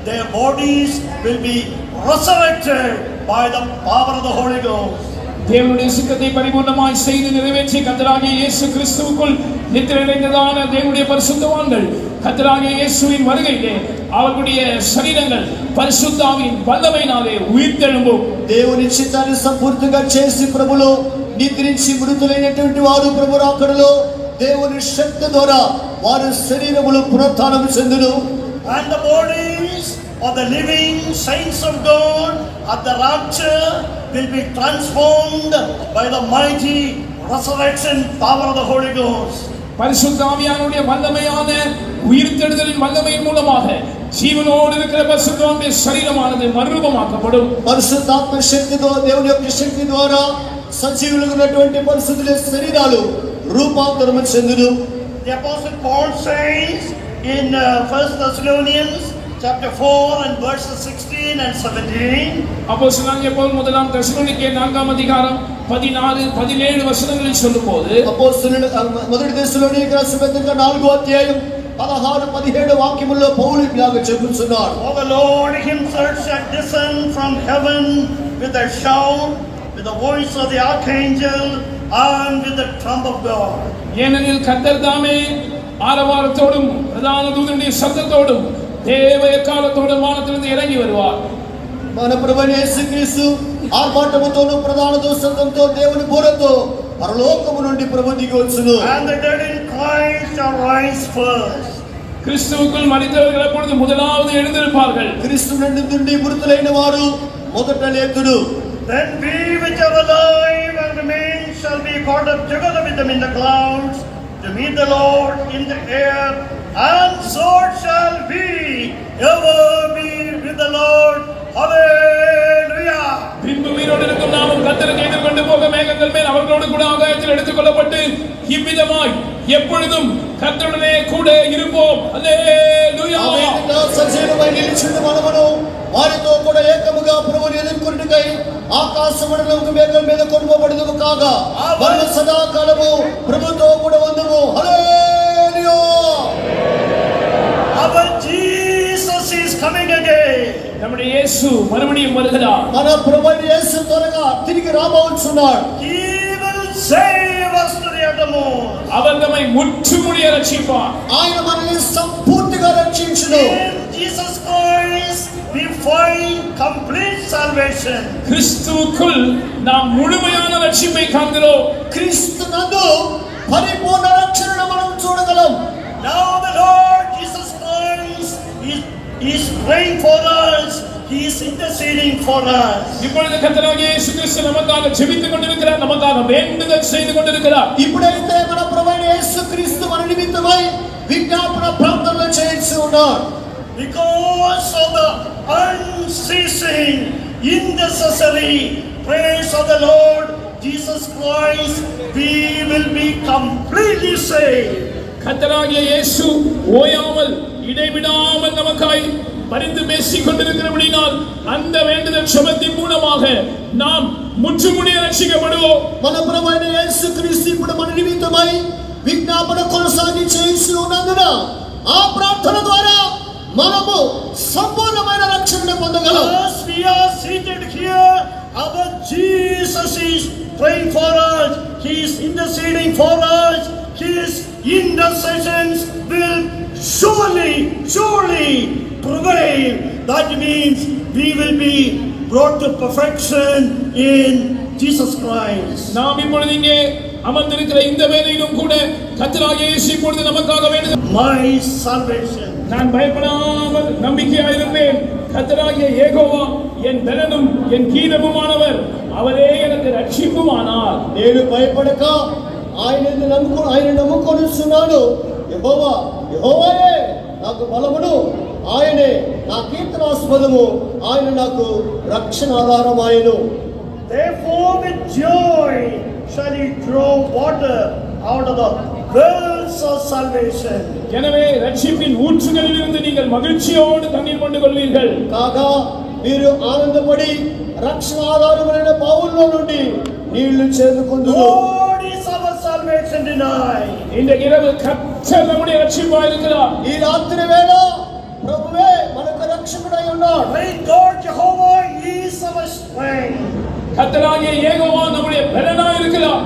their bodies will be resurrected by the power of the Holy Ghost. தேவனுடைய சித்தத்தை பரிபூர்ணமாய் செய்து நிறைவேற்றி கர்த்தராகிய இயேசு கிறிஸ்துவுக்குள் நித்திரையடைந்ததான தேவனுடைய பரிசுத்தவான்கள் கர்த்தராகிய இயேசுவின் வருகையிலே அவர்களுடைய சரீரங்கள் பரிசுத்த ஆவியின் வல்லமையினாலே உயிர்த்தெழும்பும். దేవుని చిత్తాన్ని సంపూర్తిగా చేసి ప్రభులో నిద్రించి మృతులైనటువంటి వారు ప్రభు రాకడలో దేవుని శక్తి ద్వారా వారి శరీరములు పునరుత్థానం చెందును. And the bodies of the living saints of God at the rapture will be transformed by the mighty resurrection power of the Holy Ghost. பரிசுத்த ஆவியானுடைய வல்லமையான உயிர்த்தெழுதலின் வல்லமையின் மூலமாக ஜீவனோடு இருக்கிற பரிசுத்தவானுடைய சரீரமானது மறுரூபமாக்கப்படும். పరిశుద్ధాత్మ శక్తితో దేవుని యొక్క శక్తి ద్వారా సజీవులుగా ఉన్నటువంటి పరిశుద్ధుల శరీరాలు రూపాంతరం చెందును. The apostle Paul says in 1 Thessalonians chapter 4 and verses 16 and 17, அப்போஸ்தலனாகிய பவுல் முதலாம் தெசலோனிக்கேயர் 4ஆம் அதிகாரம் 16 17 வசனங்களில் சொல்லும்போது, అపోస్తలుల మొదటి దశలోనికైన పత్రిక 4వ అధ్యాయం 16 17 వాక్యముల్లో పౌలు ఇలాగ చెబుతున్నాడు. for the Lord himself shall descend from heaven with a shout, with the voice of the archangel, and with the trump of God. ஏனெனில் கர்த்தர் தாமே ஆரவாரத்தோடும் பிரதான தூதனுடைய சத்தத்தோடும் தேவ எக்காலத்தோடும் வானத்திலிருந்து இறங்கி வருவார். మన ప్రభువైన యేసుక్రీస్తు ఆర్భాటముతోను ప్రధాన దూషణంతో దేవుని బూరతో పరలోకము నుండి ప్రభు దిగి వచ్చును. And the dead in Christ shall rise first. கிறிஸ்துவுக்குள் மரித்தவர்கள் அப்பொழுது முதலாவது எழுந்திருப்பார்கள். క్రీస్తు నుండి మృతులైన వారు మొదట లేతుడు. Then we which are alive and remain shall be caught up together with them in the clouds to meet the Lord in the air, and so shall we ever be with the Lord. Hallelujah. பின்பு உயிரோடு இருக்கும் நாமும் கர்த்தருக்கு எதிர்கொண்டு போக மேகங்கள் மேல் அவர்களோடு கூட ஆகாயத்தில் எடுத்துக் கொள்ளப்பட்டு இவ்விதமாய் எப்பொழுதும் கர்த்தருடனே கூட இருப்போம். அல்லேலூயா. సజీవమై నిలిచిన మనమును వారితో కూడా ఏకముగా ప్రభువుని ఎదుర్కొనుటకై ఆకాశమండలముకు మేఘాల మీద కొనుపోబడుదుము కాగా మనము సదాకాలము ప్రభుతో కూడా ఉందుము. హల్లెలూయా. Our Jesus is coming again. நம்முடைய இயேசு மறுபடியும் வருகிறார். మన ప్రభువైన యేసు త్వరగా తిరిగి రాబోతున్నాడు. He will save us to the uttermost. அவர் நம்மை முற்றுமுடிய ரட்சிப்பார். ఆయన మనల్ని సంపూర్తిగా రక్షించును. In Jesus Christ we find complete salvation. கிறிஸ்துவுக்குள் நாம் முழுமையான ரட்சிப்பை காண்கிறோம். క్రీస్తునందు పరిపూర్ణ రక్షణను మనం చూడగలం. Now the Lord Jesus Christ is praying for us. He is interceding for us. இப்பொழுது கர்த்தராகிய இயேசு கிறிஸ்து நமக்காக ஜெபித்துக் கொண்டிருக்கிறார், நமக்காக வேண்டுதல் செய்து கொண்டிருக்கிறார். ఇప్పుడైతే మన ప్రభువైన యేసుక్రీస్తు మన నిమిత్తమై విజ్ఞాపన ప్రార్థనలు చేయించి ఉన్నాడు. Because of the unceasing, intercessory prayers of the Lord Jesus Christ, we will be completely saved. கர்த்தராகிய இயேசு ஓயாமல் இடைவிடாமல் நமக்காய் பரிந்து பேசிக் கொண்டிருக்கிறபடியால் அந்த வேண்டுதல் ஜெபத்தின் மூலமாக நாம் முற்றுமுடிய ரட்சிக்கப்படுவோம். మన ప్రభువైన యేసుక్రీస్తు ఇప్పుడు మన నిమిత్తమై విజ్ఞాపన కొనసాగి చేయించి ఉన్నందున ఆ ప్రార్థన ద్వారా మనము సంపూర్ణమైన రక్షణను పొందగలం. As we are seated here, our Jesus is praying for us. He is interceding for us. His intercessions will surely prevail. That means we will be brought to perfection in Jesus Christ. நாம் இப்பொழுது இங்கே அமர்ந்திருக்கிற இந்த வேளையிலும் கூட கர்த்தராகிய இயேசு இப்பொழுது நமக்காக வேண்டுதல். My salvation. நான் பயப்படாமல் நம்பிக்கையாயிருப்பேன். கர்த்தராகிய யெகோவா என் பலனும் என் கீதமுமானவர், அவரே எனக்கு ரட்சிப்புமானார். నేను భయపడక ఆయన నమ్ముకొనుచున్నాను. యెహోవాయే నాకు బలమును, ఆయనే నా కీర్తనాస్పదము, ఆయన నాకు రక్షణ ఆధారమాయెను. Therefore with joy shall he draw water out of the wells of salvation. எனவே ரட்சிப்பின் ஊற்றுகளிலிருந்து நீங்கள் மகிழ்ச்சியோடு தண்ணீர் கொண்டு கொள்வீர்கள். కాగా మీరు ఆనందపడి రక్షణ ఆధారమైన బావుల్లో నుండి నీళ్లు చేదుకొందురు. God is our salvation tonight. இந்த இரவு கர்த்தர் நம்முடைய ரட்சிப்பாய் இருக்கிறார். ఈ రాత్రి వేళ ప్రభువే మనకు రక్షకుడై ఉన్నాడు. May God Jehovah is our strength. கர்த்தராகிய யெகோவா நம்முடைய பலனாய் இருக்கிறார்.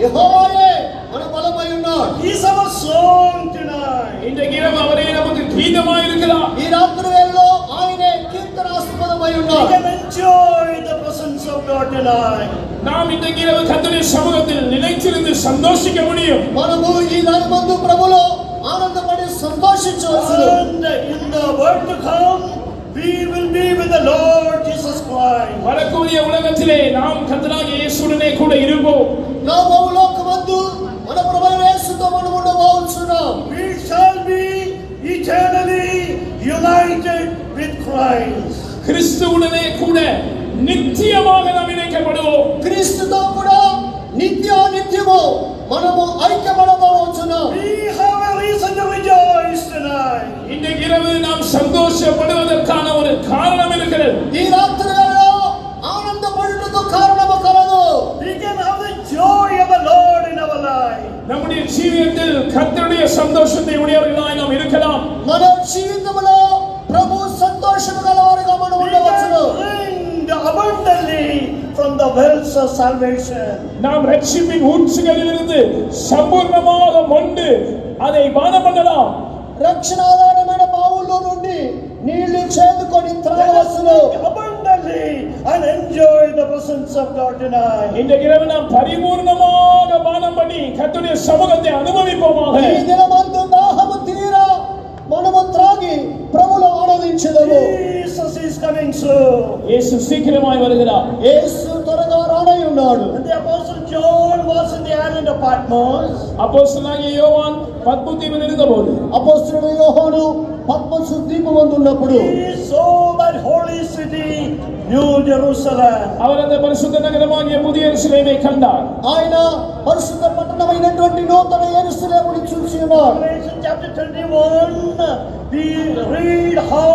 యెహోవాయే మన బలమై ఉన్నాడు. He is our song tonight. இந்த இரவு அவரே நமக்கு கீதமாய் இருக்கிறார். ఈ రాత్రి వేళలో ఆయనే కీర్తనాస్పదమై We ఉన్నాడు. can enjoy the presence of God tonight. நாம் இந்த இரவு கர்த்தருடைய சமூகத்தில் நிலைத்திருந்து சந்தோஷிக்க முடியும். మనము ఈ రాత్రి ప్రభులో ఆనందపడి సంతోషించవచ్చు. And in the world to come, we will be with the Lord Jesus Christ. வரக்கூடிய உலகத்திலே நாம் கர்த்தராகிய இயேசுவுடனே கூட இருப்போம். లోకమందు మన ప్రభువైన యేసుతో మనము ఉండబోతున్నాం. We shall be eternally united with Christ. கிறிஸ்துவுடனே கூட நித்தியமாக நாம் இணைக்கப்படுவோம். క్రీస్తుతో కూడా నిత్యము మనము ఐక్యపడబోతున్నాం. We have a reason to rejoice tonight. இந்த இரவு நாம் சந்தோஷப்படுவதற்கான ஒரு காரணம் இருக்கிறது. ఈ రాత్రిలో ఆనందపడుటకు కారణము కలదు. We can have the joy of the Lord in our life. நம்முடைய ஜீவியத்தில் கர்த்தருடைய சந்தோஷத்தை உடையவர்களாய் நாம் இருக்கலாம். మన జీవితంలో ప్రభు సంతోషము గలవారుగా మనం We ఉండవచ్చును. can drink abundantly from the wells of salvation. நாம் ரட்சிப்பின் ஊற்றுகளிலிருந்து சம்பூர்ணமாக மொண்டு அதை பானம் பண்ணலாம். రక్షణ ఆధారమైన బావుల్లో నుండి నీళ్లు చేదుకొని త్రాగవచ్చును. Abundantly and enjoy the presence of God tonight. இந்த இரவு நாம் பரிபூர்ணமாக பானம் பண்ணி கர்த்தருடைய சமூகத்தை அனுபவிப்போமாக. ఈ దినమందు దాహము తీరా మనము త్రాగి ప్రభులో ఆనందించెదము. Jesus is coming soon. இயேசு சீக்கிரமாய் வருகிறார். యేసు త్వరగా రానై ఉన్నాడు. And the apostle John was in the island of Patmos. அப்போஸ்தலனாகிய யோவான் பத்மு தீவில் இருந்தபோது అపొస్తలుడు యోహాను పత్మసు ద్వీపమందు ఉన్నప్పుడు He saw that holy city, New Jerusalem. அவர் அந்த பரிசுத்த நகரமாகிய புதிய எருசலேமை கண்டார். ఆయన పరిశుద్ధ పట్టణమైనటువంటి నూతన యెరూషలేమును చూసి ఉన్నాడు. Revelation chapter 21, we read how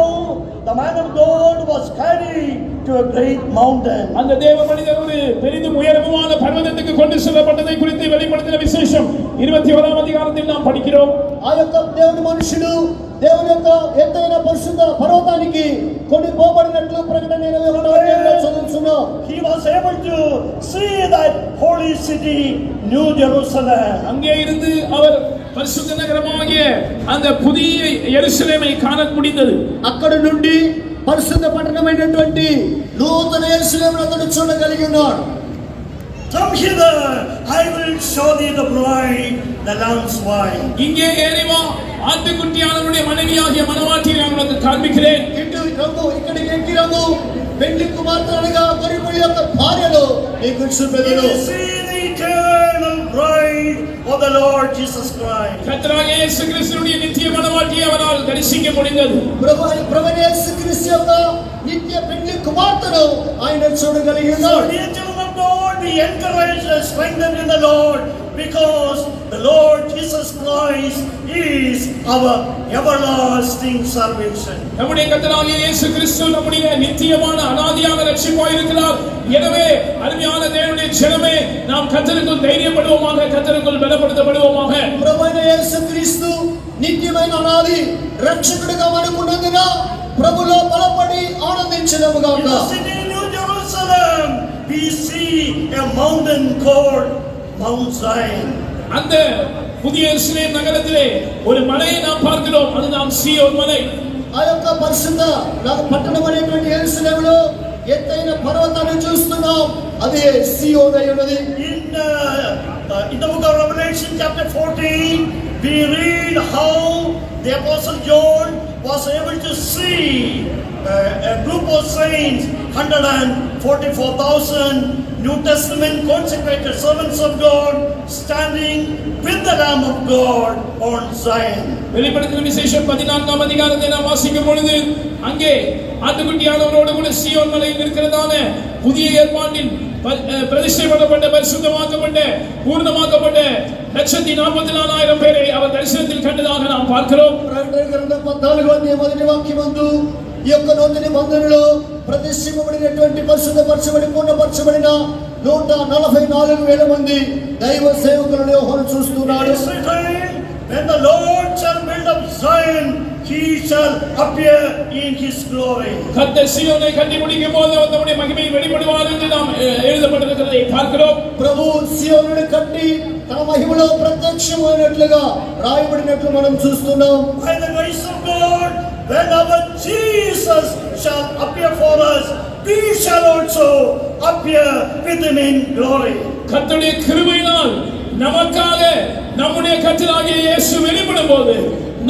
the man of God was carried to a great mountain. அந்த தேவ மனிதர் ஒரு பெரிதும் உயரமான பர்வதத்துக்கு கொண்டு செல்லப்பட்டதை குறித்து வெளிப்படுத்தின விசேஷம் 21ஆம் அதிகாரத்தில் நாம் படிக்கிறோம். ఆ యొక్క దేవుని మనుషులు దేవుని యొక్క ఎత్తైన పరిశుద్ధ పర్వతానికి కొని పోబడినట్లు ప్రకటన 21వ అధ్యాయంలో చదువుతున్నాం. He was able to see that holy city, New Jerusalem. அங்கே இருந்து அவர் பரிசுத்த நகரமாகிய அந்த புதிய எருசலேமை காண முடிந்தது. అక్కడ నుండి పరిశుద్ధ పట్టణమైనటువంటి నూతన యెరూషలేమును అతడు చూడగలిగి ఉన్నాడు. Come hither, I will show thee the bride, the lamb's wife. இங்கே ஏறி வா, ஆட்டுக்குட்டியானவருடைய மனைவியாகிய மணவாட்டியை நான் உனக்கு காண்பிக்கிறேன். ఇటు రమ్ము, ఇక్కడికి ఎక్కి రమ్ము, పెళ్లి కుమార్తె అనగా గొర్రెపిల్ల యొక్క భార్యను నీకు చూపెదను. You see the eternal bride of the Lord Jesus Christ. கர்த்தராகிய இயேசு கிறிஸ்துவின் நித்திய மணவாட்டியை அவரால் தரிசிக்க முடிந்தது. ప్రభు యేసు క్రీస్తు యొక్క నిత్య పెళ్లి కుమార్తెను ఆయన చూడగలిగి ఉన్నాడు. Dear children of God, be encouraged and strengthened in the Lord, because the Lord Jesus Christ is our everlasting salvation. நம்முடைய கர்த்தராகிய இயேசு கிறிஸ்து நம்முடைய நித்தியமான அநாதியான ரட்சிப்பாய் இருக்கிறார். எனவே அருமையான தேவனுடைய ஜனமே, நாம் கர்த்தருக்குள் தைரியப்படுவோமாக, கர்த்தருக்குள் பலப்படுத்தப்படுவோமாக. ప్రభువైన యేసు క్రీస్తు నిత్యమైన అనాది రక్షకుడిగా మనకున్నందున ప్రభులో బలపడి ఆనందించదముగాక. In the city of New Jerusalem, we see a mountain called Mount Zion. அந்த புதிய எருசலேம் நகரத்திலே ஒரு மலையை நாம் பார்க்கிறோம். அதுதான் சீயோன் மலை. ఆ యొక్క పరిశుద్ధ పట్టణం అనేటువంటి యెరూషలేములో ఎత్తైన పర్వతాన్ని చూస్తున్నాం. అదే సీయోను అయి ఉన్నది. In the book of Revelation chapter 14, we read how the Apostle John was able to see a group of saints, 144,000 New Testament consecrated servants of God, standing with the Lamb of God on Zion. வெளிப்படுத்தின விசேஷம் 14ஆம் அதிகாரத்தை நாம் வாசிக்கும் பொழுது அங்கே ஆட்டுக்குட்டியானவரோடு கூட சீயோன் மலையில் இருக்கிறதான புதிய ஏற்பாட்டின் பிரதிஷ்டை பண்ணப்பட்ட, பரிசுத்தமாக்கப்பட்ட, பூர்ணமாக்கப்பட்ட 144,000 பேரை அவர் தரிசனத்தில் கண்டதாக நாம் பார்க்கிறோம். ప్రకటన గ్రంథం 14వ మొదటి వాక్యమందు ఈ యొక్క నూతన నిబంధనలో ప్రతిష్ఠింపబడినటువంటి పరిశుద్ధపరచబడి పూర్ణపరచబడిన 144,000 మంది దైవ సేవకులను యోహాను చూస్తున్నాడు. It is written, when the Lord shall build up Zion, he shall appear in his glory. கர்த்தர் சீயோனை கட்டி முடிக்கும் போது அவருடைய மகிமை வெளிப்படுவார் என்று நாம் எழுதப்பட்டிருக்கிறதை பார்க்கிறோம். ప్రభు సీయోనును కట్టి తన మహిమలో ప్రత్యక్షమైనట్లుగా రాయబడినట్లు మనం చూస్తున్నాం. By the grace of God, when our Jesus shall appear for us, we shall also appear with him in glory. கர்த்தருடைய கிருபையினால் நமக்காக நம்முடைய கர்த்தராகிய இயேசு வெளிப்படும் போது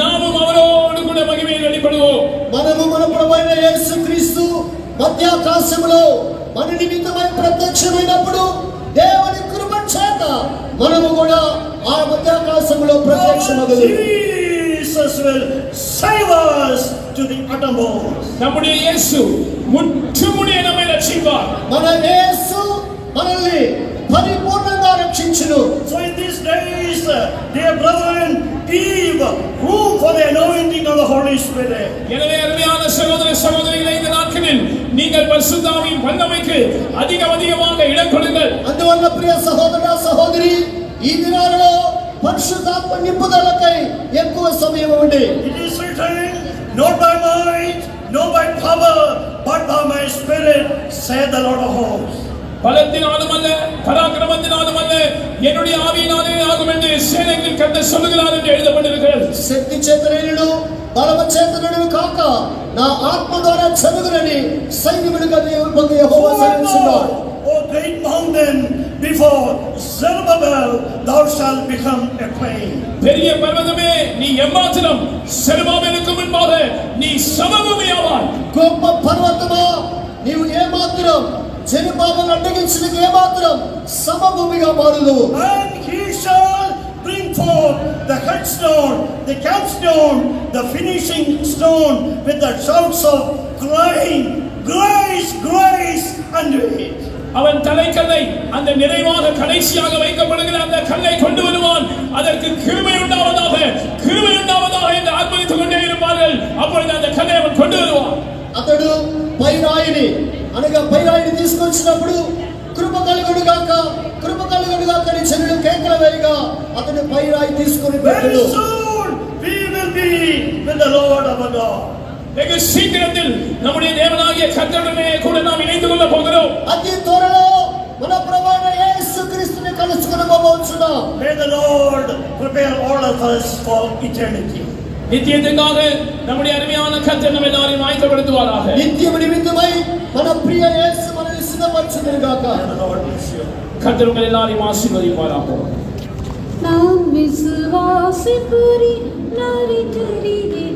நாமும் அவரோடு கூட மகிமையில் வெளிப்படுவோம். మనము మన ప్రభువైన యేసు క్రీస్తు మధ్యాకాశములో మన నిమిత్తమై ప్రత్యక్షమైనప్పుడు దేవుని కృప చేత మనము కూడా ఆ మధ్యాకాశములో ప్రత్యక్షమగుదు. Jesus will save us to the uttermost. நம்முடைய இயேசு முற்றுமுடிய நம்மை ரட்சிப்பார். మన యేసు మనల్ని పరిపూర్ణంగా రక్షించును. So in these days, dear brethren, give room for the anointing of the Holy Spirit. எனவே அருமையான சகோதர சகோதரிகளே, இந்த நாட்களில் நீங்கள் பரிசுத்த ஆவியின் வல்லமைக்கு அதிகமாக இடம் கொடுங்கள். అందువల్ల ప్రియ సహోదర సహోదరి, ఈ దినాలలో పరిశుద్ధాత్మ నింపుదలకై ఎక్కువ సమయం ఇవ్వండి. It is written, not by might, not by power, but by my spirit, saith the Lord of hosts. பலத்தினாலும் அல்ல, பராக்கிரமத்தினாலும் அல்ல, என்னுடைய ஆவியினாலே ஆகும் என்று சேனைகளின் கர்த்தர் சொல்லுகிறார் என்று எழுதப்பட்டிருக்கிறது. శక్తి చేతనేను బలమ చేతనేను కాక నా ఆత్మ ద్వారా చదువులని సైన్యములుగా దేవుని యెహోవా సెలవిస్తున్నాడు. O great mountain, before Zerubbabel thou shalt become a plain. பெரிய பர்வதமே, நீ எம்மாத்திரம் செருபாபேலுக்கு முன்பாக நீ சமபூமியாவாய். గొప్ప పర్వతమా, నీవు ఏమాత్రం జెరుబ్బాబెలు అడ్డగించడానికి ఏమాత్రం సమభూమిగా మారుదు. And he shall bring forth the headstone, the capstone, the finishing stone, with the shouts of crying, grace, grace unto it. அவன் தலைக்கல்லை, அந்த நிறைவாக கடைசியாக வைக்கப்படுகிற அந்த கல்லை கொண்டு வருவான். அதற்கு கிருபை உண்டாவதாக, கிருபை உண்டாவதாக என்று ஆர்ப்பரித்துக் கொண்டே இருப்பார்கள். அப்பொழுது அந்த கல்லை அவன் கொண்டு வருவான். అతడు పైరాయిని అనగా పైరాయిని తీసుకొచ్చినప్పుడు కృప కలుగునుగాక, కృప కలుగునుగాక అని జనులు కేకలు వేయగా అతడు పైరాయి తీసుకొని Very పెట్టాడు. soon we will be with the Lord our God. வெகு சீக்கிரத்தில் நம்முடைய தேவனாகிய கர்த்தருடனே கூட நாம் இணைந்து கொள்ள போகிறோம். అతి త్వరలో మన ప్రభువైన యేసు క్రీస్తుని కలుసుకొనబోతున్నాం. May the Lord prepare all of us for eternity. நித்தியத்துக்காக நம்முடைய அருமையான கர்த்தர் நம்ம எல்லாரையும் ஆயத்தப்படுத்துவாராக. நித்திய நிமித்தமாய் మన ప్రియ యేసు మనల్ని సిద్ధపరచును గాక. கர்த்தர் உங்கள் எல்லாரையும் ஆசீர்வதிப்பாராக. நாம் விசுவாசிப்புரி நரிதரிதே